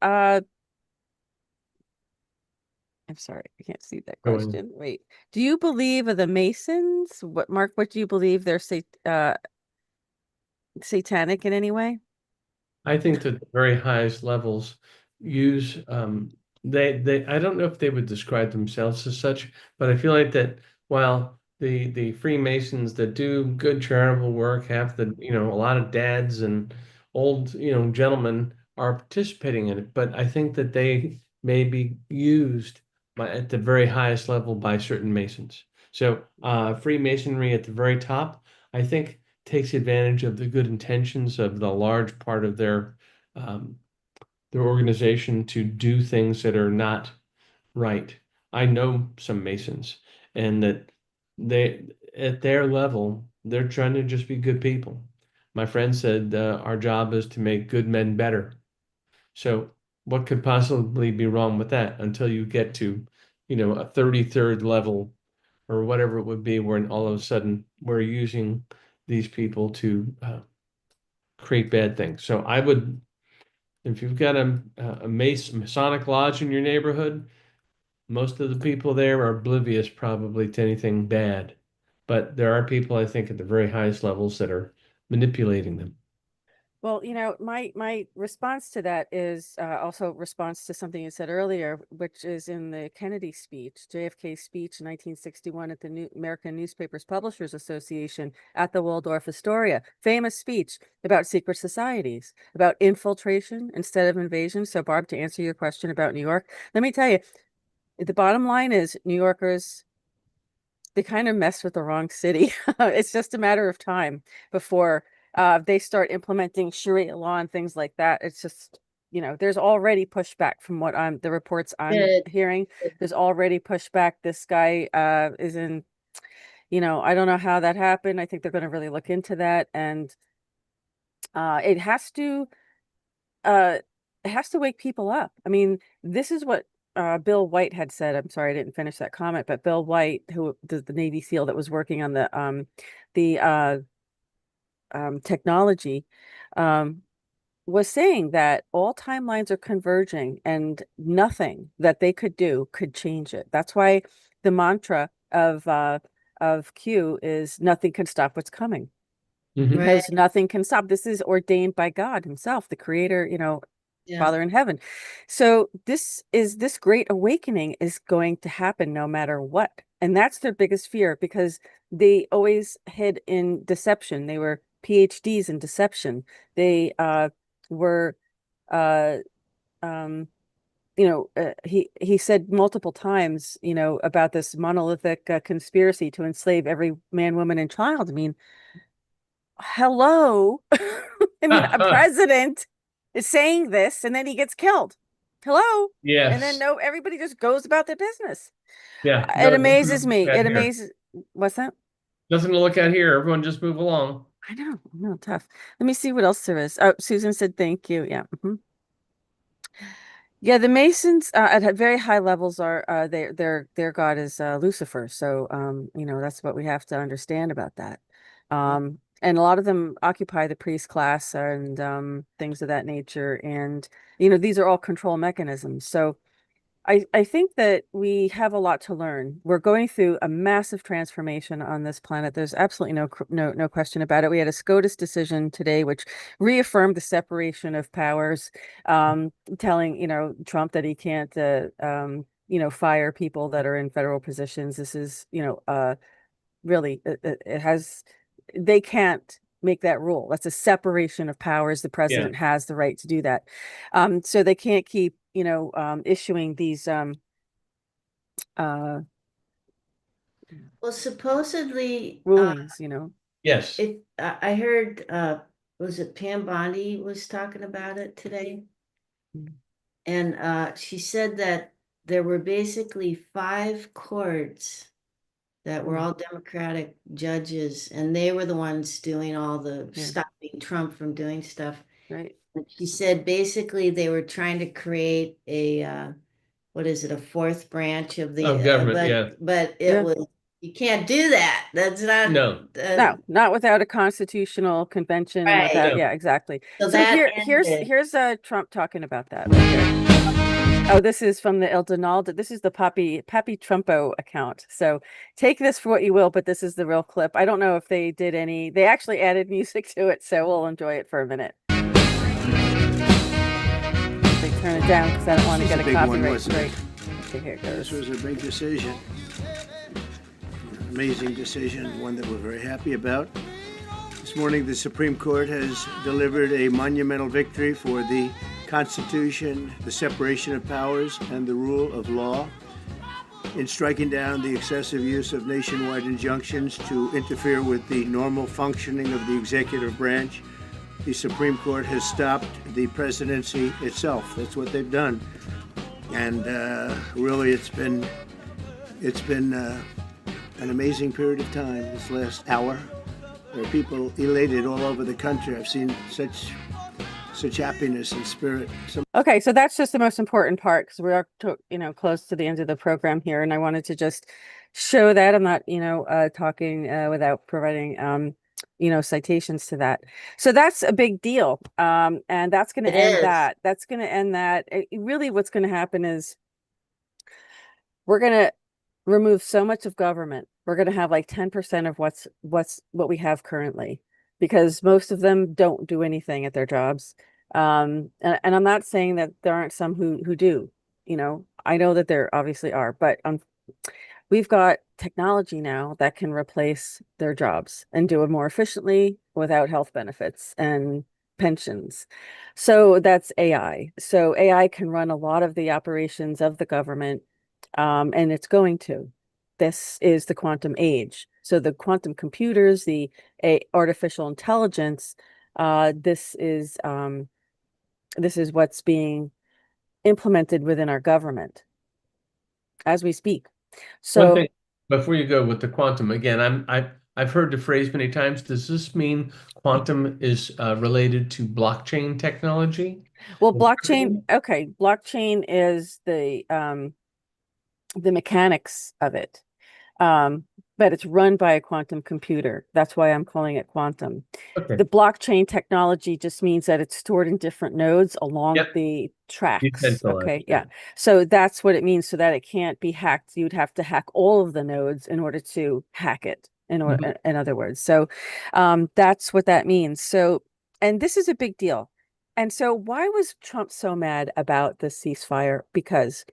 I'm sorry, I can't see that Going, question. Wait. Do you believe of the Masons? What do you believe they're satanic in any way? I think that the very highest levels use they I don't know if they would describe themselves as such, but I feel like that while the Freemasons that do good charitable work have a lot of dads and old gentlemen are participating in it, but I think that they may be used at the very highest level by certain Masons. So Freemasonry at the very top, I think takes advantage of the good intentions of the large part of um, their organization to do things that are not right. I know some Masons, and that they at their level they're trying to just be good people. My friend said our job is to make good men better. So what could possibly be wrong with that until you get to, a 33rd level or whatever it would be, where all of a sudden we're using these people to create bad things. So I would, if you've got a Masonic lodge in your neighborhood, most of the people there are oblivious probably to anything bad. But there are people, I think, at the very highest levels that are manipulating them. Well, my response to that is also response to something you said earlier, which is in the Kennedy speech, JFK speech in 1961 at the American Newspapers Publishers Association at the Waldorf Astoria. Famous speech about secret societies, about infiltration instead of invasion. So, Barb, to answer your question about New York, let me tell you, the bottom line is New Yorkers, they kind of messed with the wrong city. It's just a matter of time before they start implementing Sharia law and things like that. It's just, there's already pushback from what the reports I'm Good. hearing. There's already pushback. This guy is in, I don't know how that happened. I think they're going to really look into that. And it has to uh wake people up. I mean, this is what Bill White had said. I'm sorry I didn't finish that comment, but Bill White, who the Navy SEAL that was working on the technology, um was saying that all timelines are converging and nothing that they could do could change it. That's why the mantra of Q is nothing can stop what's coming, Hmm. Right. because nothing can stop. This is ordained by God himself, the creator, Yeah. Father in heaven. So this great awakening is going to happen no matter what. And that's their biggest fear, because they always hid in deception. They were PhDs in deception. They were uh um he said multiple times, about this monolithic conspiracy to enslave every man, woman, and child. I mean, hello. I mean, a president is saying this and then he gets killed. Hello. And then Yes. no, everybody just goes about their business. Yeah. It No, nothing to amazes look me. at It here. amazes. What's that? Nothing to look at here. Everyone just move along. I know, tough. Let me see what else there is. Oh, Susan said thank you. Yeah. Yeah, the Masons at very high levels are their god is Lucifer. So that's what we have to understand about that. And a lot of them occupy the priest class and things of that nature. And these are all control mechanisms. So I think that we have a lot to learn. We're going through a massive transformation on this planet. There's absolutely no question about it. We had a SCOTUS decision today, which reaffirmed the separation of powers, telling Trump that he can't fire people that are in federal positions. This is really it has they can't make that rule. That's a separation of powers. The Yeah. president has the right to do that. So they can't keep, issuing these Well, supposedly, rulings, Yes. I heard, was it Pam Bondi was talking about it today? Mm. And she said that there were basically 5 courts that were Mm. all Democratic judges, and they were the ones doing all the Yeah. stopping Trump from doing stuff. Right. And she said basically they were trying to create a what is it, a 4th branch of the Of government, yeah. but it Yeah. was, you can't do that. That's not No. No, not without a constitutional convention and Right. without, No. yeah, exactly. So So that here's ended. Trump talking about that right here. Oh, this is from the El Donaldo. This is the Papi Trumpo account. So take this for what you will, but this is the real clip. I don't know if they did they actually added music to it, so we'll enjoy it for a minute. They turn it down because I don't want to get a copyright strike. Okay, here it goes. This was a big decision, amazing decision, one that we're very happy about. This morning, the Supreme Court has delivered a monumental victory for the Constitution, the separation of powers, and the rule of law in striking down the excessive use of nationwide injunctions to interfere with the normal functioning of the executive branch. The Supreme Court has stopped the presidency itself. That's what they've done. And really, it's been an amazing period of time this last hour. There are people elated all over the country. I've seen such happiness and spirit. Okay, so that's just the most important part because we are close to the end of the program here, and I wanted to just show that I'm not talking without providing citations to that. So that's a big deal, and that's going to It end is. that. That's going to end that. Really, what's going to happen is we're going to remove so much of government. We're going to have like 10% of what we have currently, because most of them don't do anything at their jobs. And I'm not saying that there aren't some who do. I know that there obviously are, but we've got technology now that can replace their jobs and do it more efficiently without health benefits and pensions. So that's AI. So AI can run a lot of the operations of the government, and it's going to. This is the quantum age. So the quantum computers, the artificial intelligence, this is what's being implemented within our government as we speak. One thing So before you go with the quantum, again, I've heard the phrase many times. Does this mean quantum is related to blockchain technology? well, blockchain is the mechanics of it. But it's run by a quantum computer. That's why I'm calling it quantum. Okay. The blockchain technology just means that it's stored in different nodes along Yep. the tracks. Decentralized, Okay, yeah. yeah. So that's what it means, so that it can't be hacked. You'd have to hack all of the nodes in order to hack it, in other words. So that's what that means. So, and this is a big deal. And so why was Trump so mad about the ceasefire? Because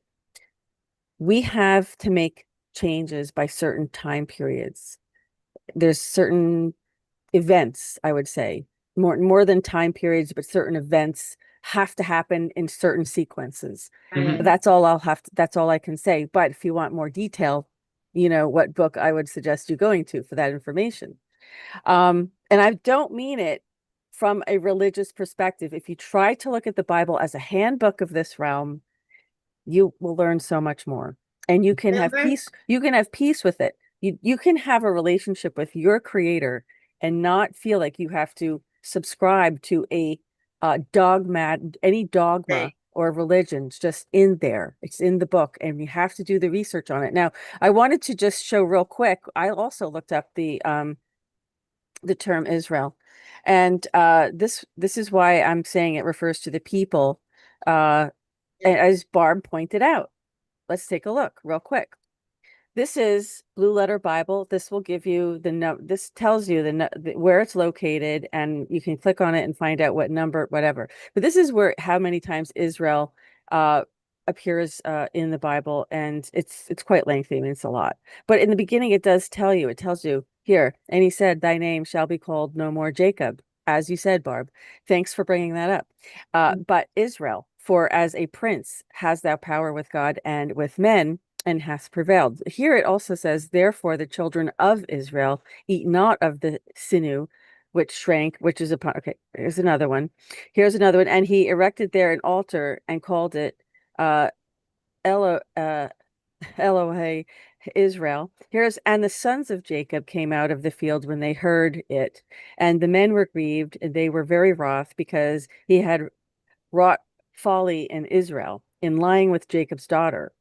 we have to make changes by certain time periods. There's certain events, I would say, more than time periods, but certain events have to happen in certain sequences. Mhm. That's all I can say. But if you want more detail, what book I would suggest you going to for that information. And I don't mean it from a religious perspective. If you try to look at the Bible as a handbook of this realm, you will learn so much more. And Remember? you can have peace with it. You can have a relationship with your creator and not feel like you have to subscribe to any dogma Right. or religion. It's just in there. It's in the book, and you have to do the research on it. Now, I wanted to just show real quick. I also looked up the term Israel. And this is why I'm saying it refers to the people, as Barb pointed out. Let's take a look real quick. This is Blue Letter Bible. This will give you this tells you where it's located, and you can click on it and find out what number, whatever. But this is how many times Israel uh, appears in the Bible, and it's quite lengthy. I mean, it's a lot. But in the beginning, it does tell you. It tells you here, and he said, "Thy name shall be called no more Jacob," as you said, Barb. Thanks for bringing that up. But Israel, for as a prince has thou power with God and with men, and hath prevailed. Here it also says, therefore the children of Israel eat not of the sinew which shrank, which is upon. Okay, here's another one. Here's another one. And he erected there an altar and called it uh Elo Elohe Israel. And the sons of Jacob came out of the field when they heard it, and the men were grieved, and they were very wroth, because he had wrought folly in Israel in lying with Jacob's daughter.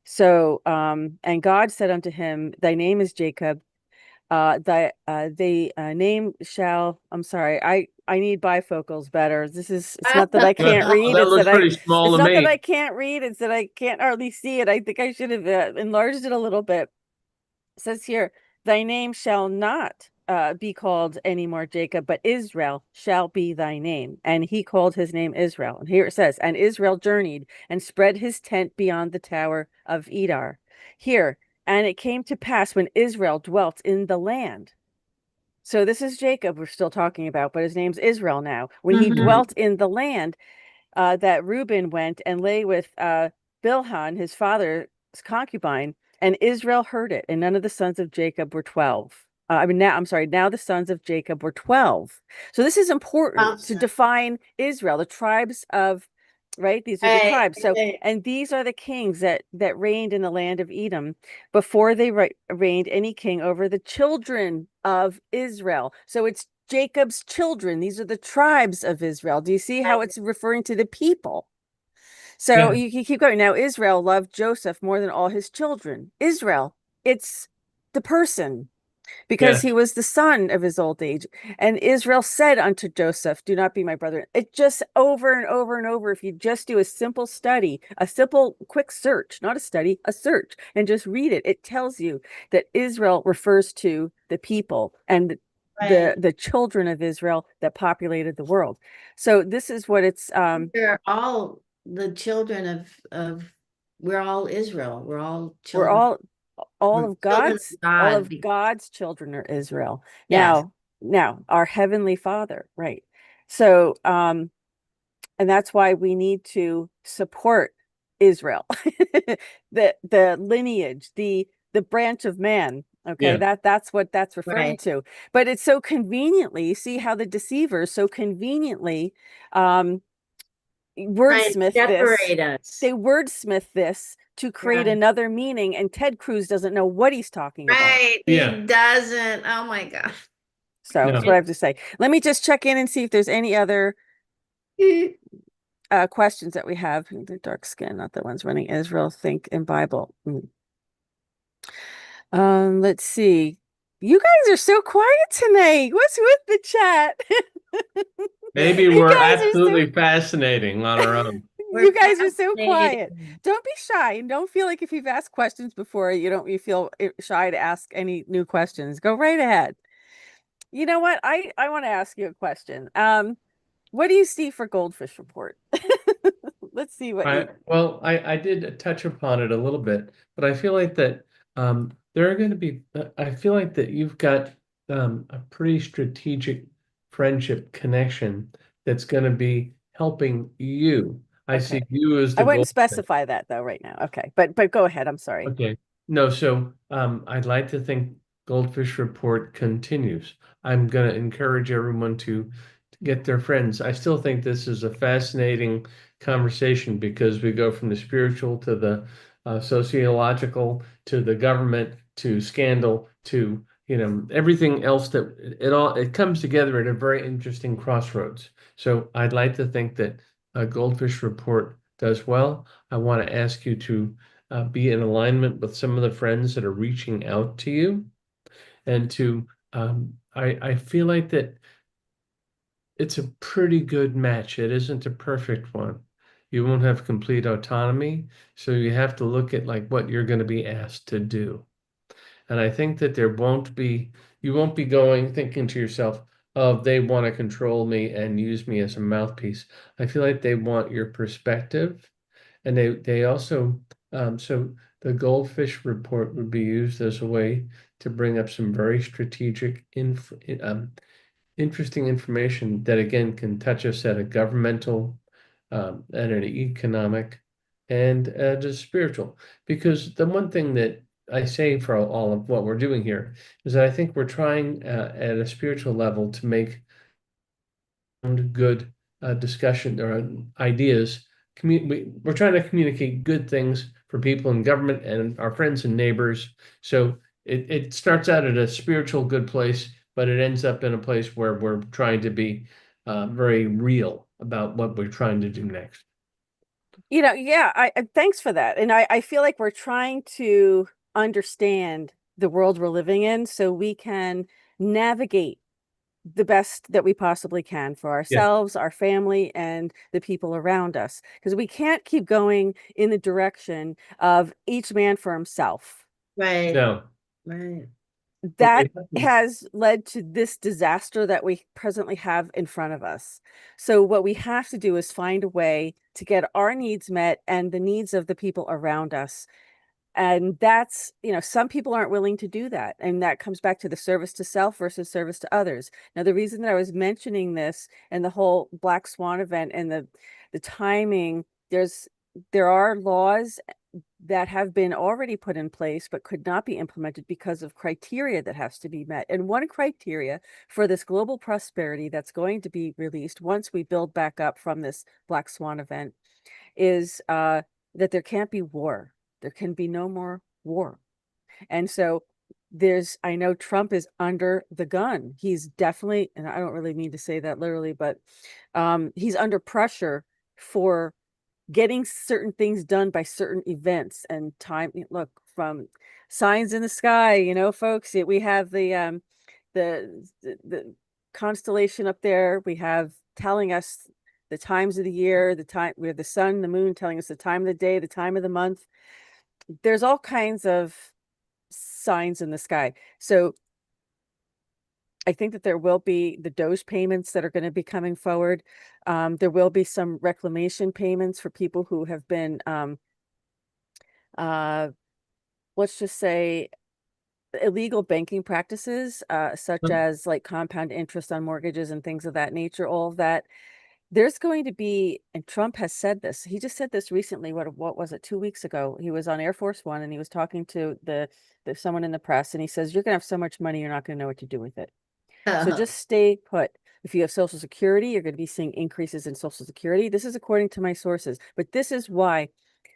So, and God said unto him, thy name is Jacob. The name shall, I'm sorry, I need bifocals better. It's not that I can't read. That looks pretty small It's to not that me. I can't read. It's that I can't hardly see it. I think I should have enlarged it a little bit. It says here, thy name shall not be called anymore Jacob, but Israel shall be thy name. And he called his name Israel. And here it says, and Israel journeyed and spread his tent beyond the tower of Edar. Here, and it came to pass when Israel dwelt in the land. So this is Jacob we're still talking about, but his name's Israel now. When he dwelt in the land, that Reuben went and lay with Bilhan, his father's concubine, and Israel heard it, and none of the sons of Jacob were 12. Now the sons of Jacob were 12. So this is important to define Israel, the tribes of, right? These are the tribes. So, and these are the kings that reigned in the land of Edom before they reigned any king over the children of Israel. So it's Jacob's children. These are the tribes of Israel. Do you see how it's referring to the people? So Yeah. you keep going. Now, Israel loved Joseph more than all his children. Israel, it's the person, because Yeah. he was the son of his old age. And Israel said unto Joseph, do not be my brother. It just over and over and over. If you just do a simple study, a simple quick search, not a study, a search, and just read it, it tells you that Israel refers to the people and the children of Israel that populated the world. So this is what it's They're all the children of we're all Israel. We're all we're children. all We're of children of all God. of God's children are Israel. Yes. Now our heavenly Father, right? So and that's why we need to support Israel. The lineage, the branch of man. Okay, Yeah. that's what that's referring Right. to. But it's so conveniently, see how the deceivers so conveniently um Trying to wordsmith this. separate us. They wordsmith this to create Yeah. another meaning, and Ted Cruz doesn't know what he's talking about. Right. Yeah. He doesn't. Oh my God. So that's No. what I have to say. Let me just check in and see if there's any other questions that we have. The dark skin, not the ones running Israel, think, and Bible. Let's see. You guys are so quiet tonight. What's with the chat? Maybe You we're guys are absolutely fascinating on our own. you guys are so fascinated. quiet. Don't be shy, and don't feel like if you've asked questions before, you feel shy to ask any new questions. Go right ahead. You know what? I want to ask you a question. What do you see for GoldFish report? Let's see what you. I did touch upon it a little bit, but I feel like that there are going to be. I feel like that you've got a pretty strategic friendship connection that's going to be helping you. I see Okay. you as I the wouldn't gold. specify that though right now. Okay. But go ahead. I'm sorry. Okay. No, so I'd like to think Goldfish Report continues. I'm going to encourage everyone to get their friends. I still think this is a fascinating conversation because we go from the spiritual to the sociological to the government to scandal to everything else that it comes together at a very interesting crossroads. So I'd like to think that Goldfish Report does well. I want to ask you to be in alignment with some of the friends that are reaching out to you, and to I feel like that it's a pretty good match. It isn't a perfect one. You won't have complete autonomy, so you have to look at like what you're going to be asked to do. And I think that you won't be going thinking to yourself, oh, they want to control me and use me as a mouthpiece. I feel like they want your perspective, and they also so the Goldfish Report would be used as a way to bring up some very strategic interesting information that again can touch us at a governmental, at an economic, and at a spiritual. Because the one thing that I say for all of what we're doing here is that I think we're trying at a spiritual level to make good discussion or ideas. We're trying to communicate good things for people in government and our friends and neighbors. So it starts out at a spiritual good place, but it ends up in a place where we're trying to be very real about what we're trying to do next. Yeah, thanks for that. And I feel like we're trying to understand the world we're living in so we can navigate the best that we possibly can for Yeah. ourselves, our family, and the people around us. Because we can't keep going in the direction of each man for himself. Right. No. Right. That has led to this disaster that we presently have in front of us. So what we have to do is find a way to get our needs met and the needs of the people around us. And that's, some people aren't willing to do that. And that comes back to the service to self versus service to others. Now, the reason that I was mentioning this and the whole Black Swan event and the timing, there are laws that have been already put in place but could not be implemented because of criteria that has to be met. And one criteria for this global prosperity that's going to be released once we build back up from this Black Swan event is that there can't be war. There can be no more war. And so I know Trump is under the gun. He's definitely, and I don't really mean to say that literally, but he's under pressure for getting certain things done by certain events and time. Look, from signs in the sky, folks, we have the constellation up there. We have telling us the times of the year, we have the sun, the moon telling us the time of the day, the time of the month. There's all kinds of signs in the sky. So I think that there will be the Doge payments that are going to be coming forward. There will be some reclamation payments for people who have been, let's just say, illegal banking practices, such as like compound interest on mortgages and things of that nature, all of that. There's going to be, and Trump has said this, he just said this recently, what was it, 2 weeks ago? He was on Air Force One and he was talking to someone in the press, and he says, you're gonna have so much money, you're not gonna know what to do with it. So just stay put. If you have Social Security, you're going to be seeing increases in Social Security. This is according to my sources, but this is why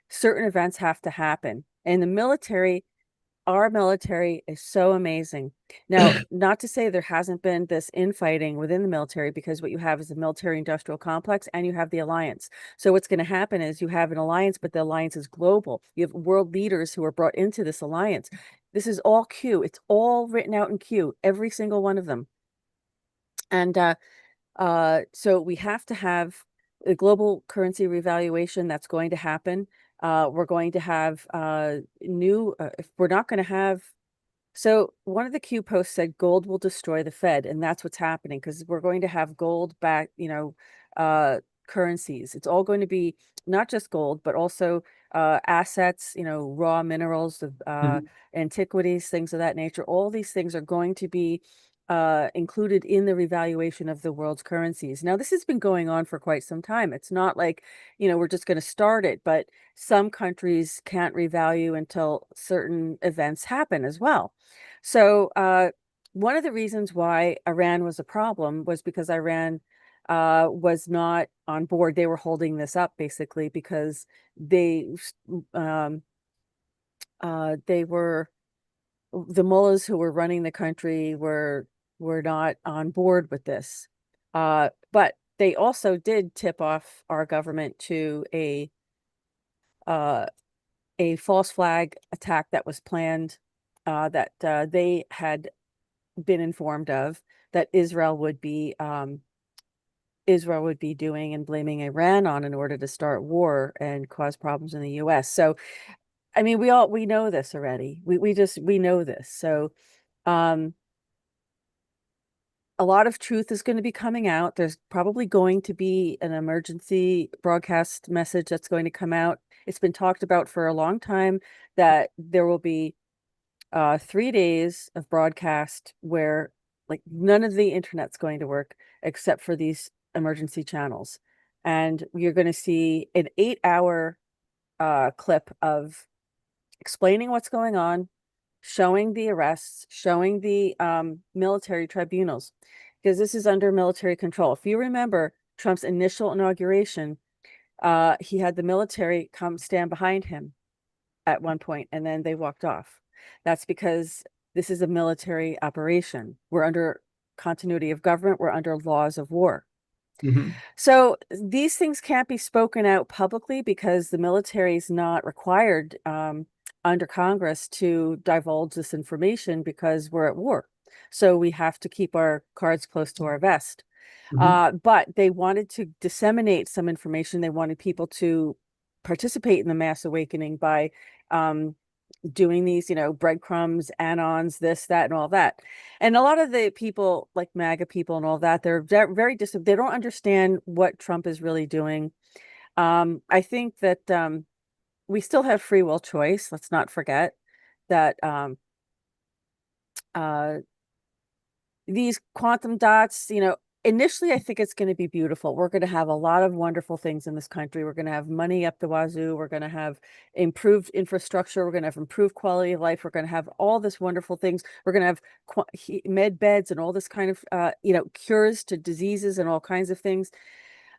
certain events have to happen. And the military, our military is so amazing. Now, not to say there hasn't been this infighting within the military, because what you have is the military industrial complex and you have the alliance. So what's going to happen is you have an alliance, but the alliance is global. You have world leaders who are brought into this alliance. This is all Q. It's all written out in Q, every single one of them. And so we have to have a global currency revaluation that's going to happen. We're going to have if we're not going to have, so one of the Q posts said gold will destroy the Fed, and that's what's happening, because we're going to have gold back, currencies. It's all going to be not just gold, but also assets, raw minerals, Mhm. antiquities, things of that nature. All these things are going to be included in the revaluation of the world's currencies. Now, this has been going on for quite some time. It's not like, we're just going to start it, but some countries can't revalue until certain events happen as well. So, one of the reasons why Iran was a problem was because Iran was not on board. They were holding this up basically because um, they were the mullahs who were running the country were not on board with this. But they also did tip off our government to a false flag attack that was planned, that they had been informed of, that Israel would be doing and blaming Iran on in order to start war and cause problems in the US. So, I mean, we know this already. We know this. So, um, a lot of truth is going to be coming out. There's probably going to be an emergency broadcast message that's going to come out. It's been talked about for a long time that there will be 3 days of broadcast where like none of the internet's going to work except for these emergency channels. And you're going to see an 8-hour clip of explaining what's going on, showing the arrests, showing the military tribunals, because this is under military control. If you remember Trump's initial inauguration, he had the military come stand behind him at one point, and then they walked off. That's because this is a military operation. We're under continuity of government. We're under laws of war. Mhm. So these things can't be spoken out publicly because the military is not required under Congress to divulge this information because we're at war. So we have to keep our cards close to our vest. But they wanted to disseminate some information. They wanted people to participate in the mass awakening by doing these, breadcrumbs, anons, this, that, and all that. And a lot of the people, like MAGA people and all that, they're very they don't understand what Trump is really doing. I think that we still have free will choice. Let's not forget that uh, these quantum dots, initially I think it's going to be beautiful. We're going to have a lot of wonderful things in this country. We're going to have money up the wazoo. We're going to have improved infrastructure. We're going to have improved quality of life. We're going to have all this wonderful things. We're going to have med beds and all this kind of, cures to diseases and all kinds of things.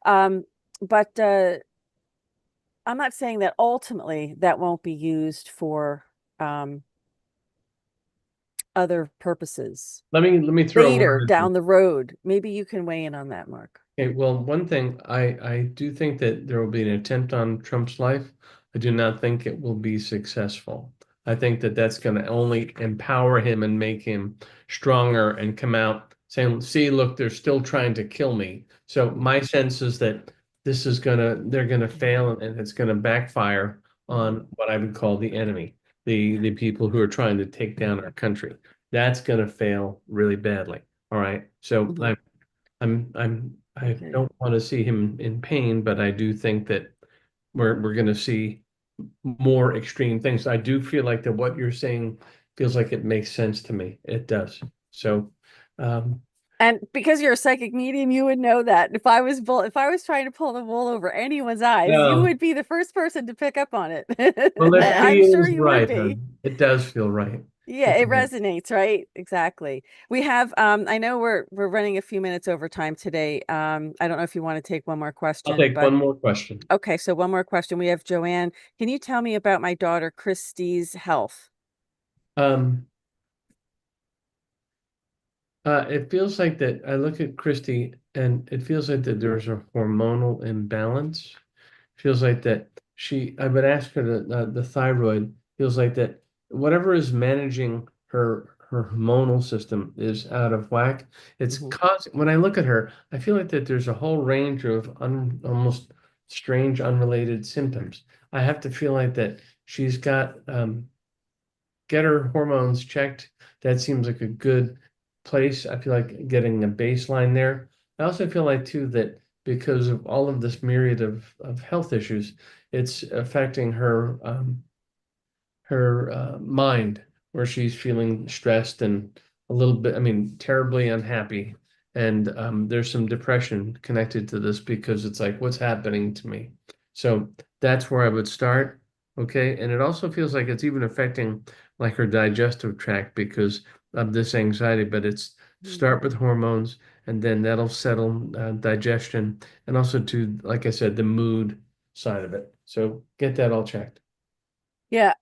But I'm not saying that ultimately that won't be used for other purposes Let me throw a later word in. down the road. Maybe you can weigh in on that, Mark. Okay, well, one thing, I do think that there will be an attempt on Trump's life. I do not think it will be successful. I think that that's going to only empower him and make him stronger and come out saying, see, look, they're still trying to kill me. So my sense is that they're gonna fail and it's gonna backfire on what I would call the enemy, the people who are trying to take down our country. That's gonna fail really badly. All right. So Mhm. I Okay. don't want to see him in pain, but I do think that we're going to see more extreme things. I do feel like that what you're saying feels like it makes sense to me. It does. So, um, And because you're a psychic medium, you would know that. If I was trying to pull the wool over anyone's eyes, you no, would be the first person to pick up on it. well, it I'm sure feels you would right, be. hon. It does feel right. Yeah, It it does. resonates, right? Exactly. We have I know we're running a few minutes over time today. I don't know if you want to take one more I'll question, take but one more question. okay, so one more question. We have Joanne. Can you tell me about my daughter Christie's health? Um, it feels like that I look at Christy and it feels like that there's a hormonal imbalance. Feels like that I would ask her the thyroid feels like that whatever is managing her hormonal system is out of whack. It's Mhm. causing, when I look at her, I feel like that there's a whole range of almost strange unrelated symptoms. I have to feel like that she's got get her hormones checked. That seems like a good place. I feel like getting a baseline there. I also feel like too that because of all of this myriad of health issues, it's affecting her mind, where she's feeling stressed and a little bit, I mean, terribly unhappy. And there's some depression connected to this because it's like, what's happening to me? So that's where I would start. Okay. And it also feels like it's even affecting like her digestive tract because of this anxiety, but it's start with hormones and then that'll settle digestion and also to, like I said, the mood side of it. So get that all checked. Yeah.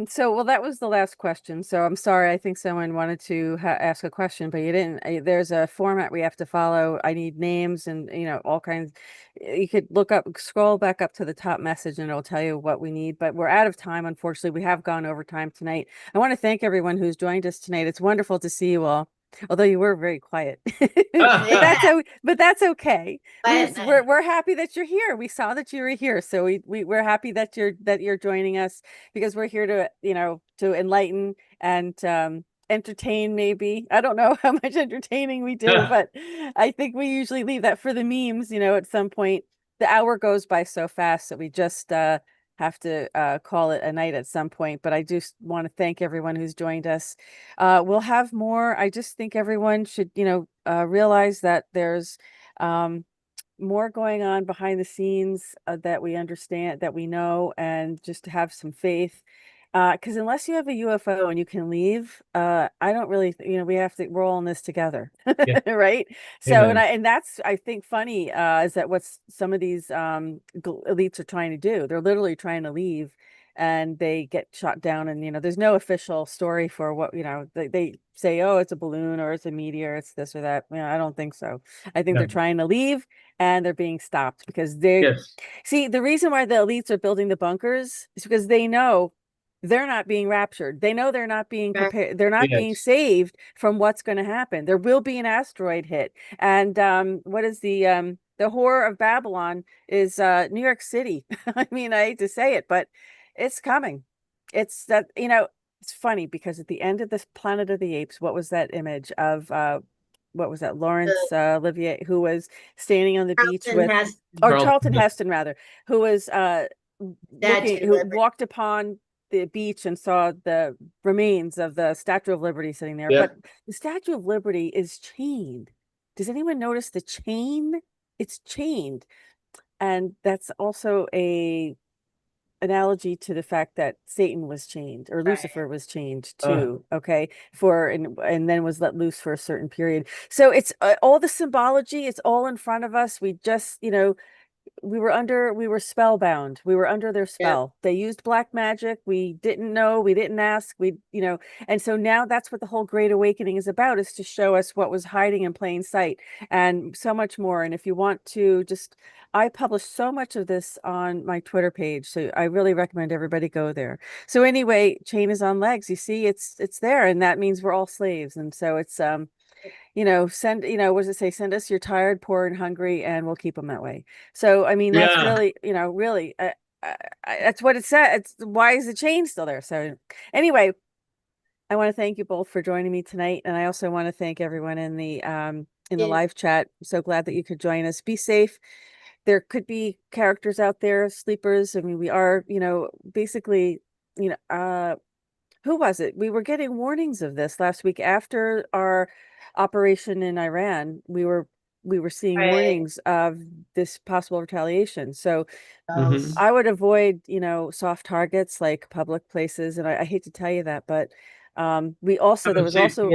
So, well, that was the last question. So I'm sorry. I think someone wanted to ask a question, but you didn't. There's a format we have to follow. I need names and, all kinds. You could scroll back up to the top message and it'll tell you what we need, but we're out of time. Unfortunately, we have gone over time tonight. I want to thank everyone who's joined us tonight. It's wonderful to see you all. Although you were very quiet, but that's okay. We're happy that you're here. We saw that you were here, so we're happy that you're joining us because we're here to, to enlighten and entertain maybe. I don't know how much entertaining we do, but I think we usually leave that for the memes, at some point. The hour goes by so fast that we just have to call it a night at some point. But I just want to thank everyone who's joined us. We'll have more. I just think everyone should, realize that there's more going on behind the scenes that we understand, that we know, and just to have some faith. Because unless you have a UFO and you can leave, I don't really, we're all in this together, Yeah. right? So, Amen. and that's, I think, funny is that what's some of these elites are trying to do. They're literally trying to leave, and they get shot down. And there's no official story for what they say. Oh, it's a balloon or it's a meteor. It's this or that. I don't think so. I think No. they're trying to leave, and they're being stopped because they Yes. see the reason why the elites are building the bunkers is because they know they're not being raptured. They know they're not being prepared. They're not being Yes. saved from what's going to happen. There will be an asteroid hit. And what is the horror of Babylon is New York City. I mean, I hate to say it, but it's coming. It's that, it's funny because at the end of this Planet of the Apes, what was that image of what was that? Lawrence Olivier, who was standing on the beach with, or Charlton Heston rather, who was who walked upon the beach and saw the remains of the Statue of Liberty sitting there. Yeah. But the Statue of Liberty is chained. Does anyone notice the chain? It's chained. And that's also a analogy to the fact that Satan was chained, or Lucifer was chained too, okay, and then was let loose for a certain period. So it's all the symbology, it's all in front of us. We just, we were spellbound. We were under their spell. They used black magic. We didn't know, we didn't ask, and so now that's what the whole Great Awakening is about, is to show us what was hiding in plain sight and so much more. And if you want to I publish so much of this on my Twitter page, so I really recommend everybody go there. So anyway, chain is on legs. You see, it's there, and that means we're all slaves. And so it's send, what does it say? Send us your tired, poor, and hungry, and we'll keep them that way. So, I mean, that's really, really, that's what it said. It's why is the chain still there? So anyway, I want to thank you both for joining me tonight. And I also want to thank everyone in the live chat. I'm so glad that you could join us. Be safe. There could be characters out there, sleepers. I mean, we are, basically, who was it? We were getting warnings of this last week after our operation in Iran. We were seeing warnings of this possible retaliation. So I would avoid, soft targets like public places. And I hate to tell you that, but we also there was also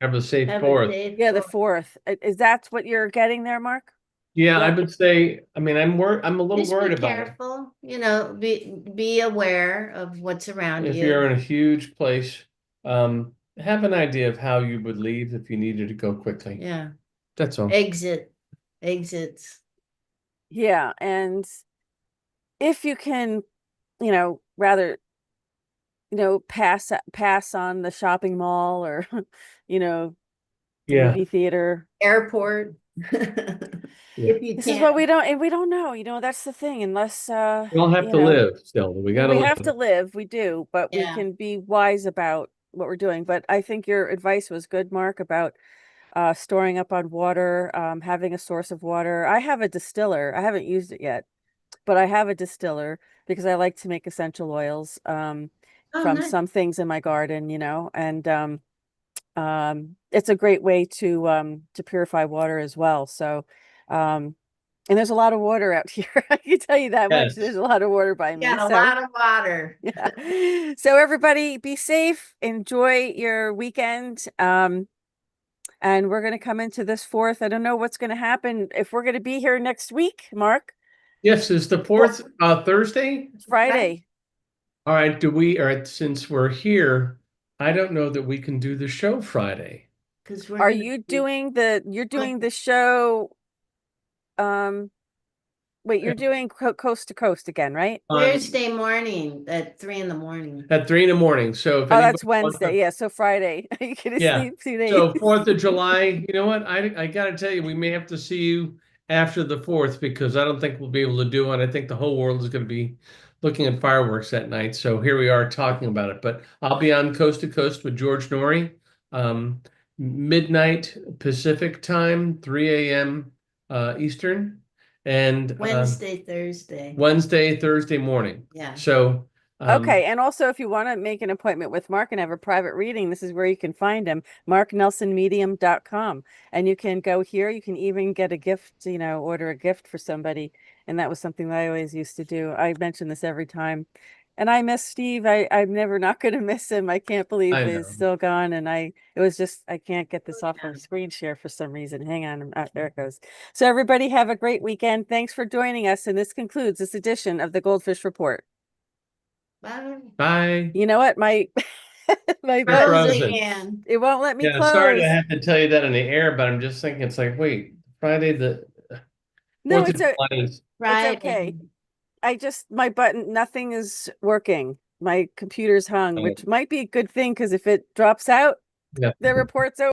have a safe fourth. Yeah, the fourth. Is that what you're getting there, Mark? Yeah, I would say, I mean, I'm a little Just worried be about it. careful, be aware of what's around If you. you're in a huge place, have an idea of how you would leave if you needed to go quickly. Yeah. That's all. Exits. Yeah, and if you can, rather, pass on the shopping mall or, the movie theater. Airport. This is what we don't know, that's the thing, unless we all have to live still. We have to live, we do, but we can be wise about what we're doing. But I think your advice was good, Mark, about storing up on water, having a source of water. I have a distiller. I haven't used it yet, but I have a distiller because I like to make essential oils from nice. some things in my garden, and it's a great way to purify water as well. So, and there's a lot of water out here. I can tell you that much. Yes. There's a lot of water by me. Got a So, lot of water. yeah. So everybody be safe, enjoy your weekend. And we're going to come into this 4th. I don't know what's going to happen if we're going to be here next week, Mark. Yes, is the 4th Thursday? Friday. All right, all right, since we're here, I don't know that we can do the show Friday. Because Are you doing you're doing the show, wait, you're doing coast to coast again, right? Thursday morning at 3 in. At 3 in. So if Oh, anybody that's wants to- Wednesday. Yeah, so Friday. You gonna Yeah. sleep 2 days. So 4th of July, you know what? I gotta tell you, we may have to see you after the 4th because I don't think we'll be able to do it. I think the whole world is going to be looking at fireworks that night. So here we are talking about it. But I'll be on Coast to Coast with George Norrie, midnight Pacific time, 3 a.m. Eastern, and Wednesday, Thursday morning. Yeah. So Okay, and also if you want to make an appointment with Mark and have a private reading, this is where you can find him, marknelsonmedium.com. And you can go here, you can even get a gift, order a gift for somebody. And that was something that I always used to do. I mention this every time. And I miss Steve. I'm never not going to miss him. I can't believe I he's know. still gone. And I can't get this off my screen share for some reason. Hang on, there it goes. So everybody have a great weekend. Thanks for joining us. And this concludes this edition of the GoldFish Report. Bye. Bye. You know what? My my You're button, frozen. it won't let me Yeah, close. sorry to have to tell you that in the air, but I'm just thinking it's like, wait, Friday the No, 4th of July is Friday. it's okay. My button, nothing is working. My computer's hung, which might be a good thing because if it drops out, Yeah. the report's over.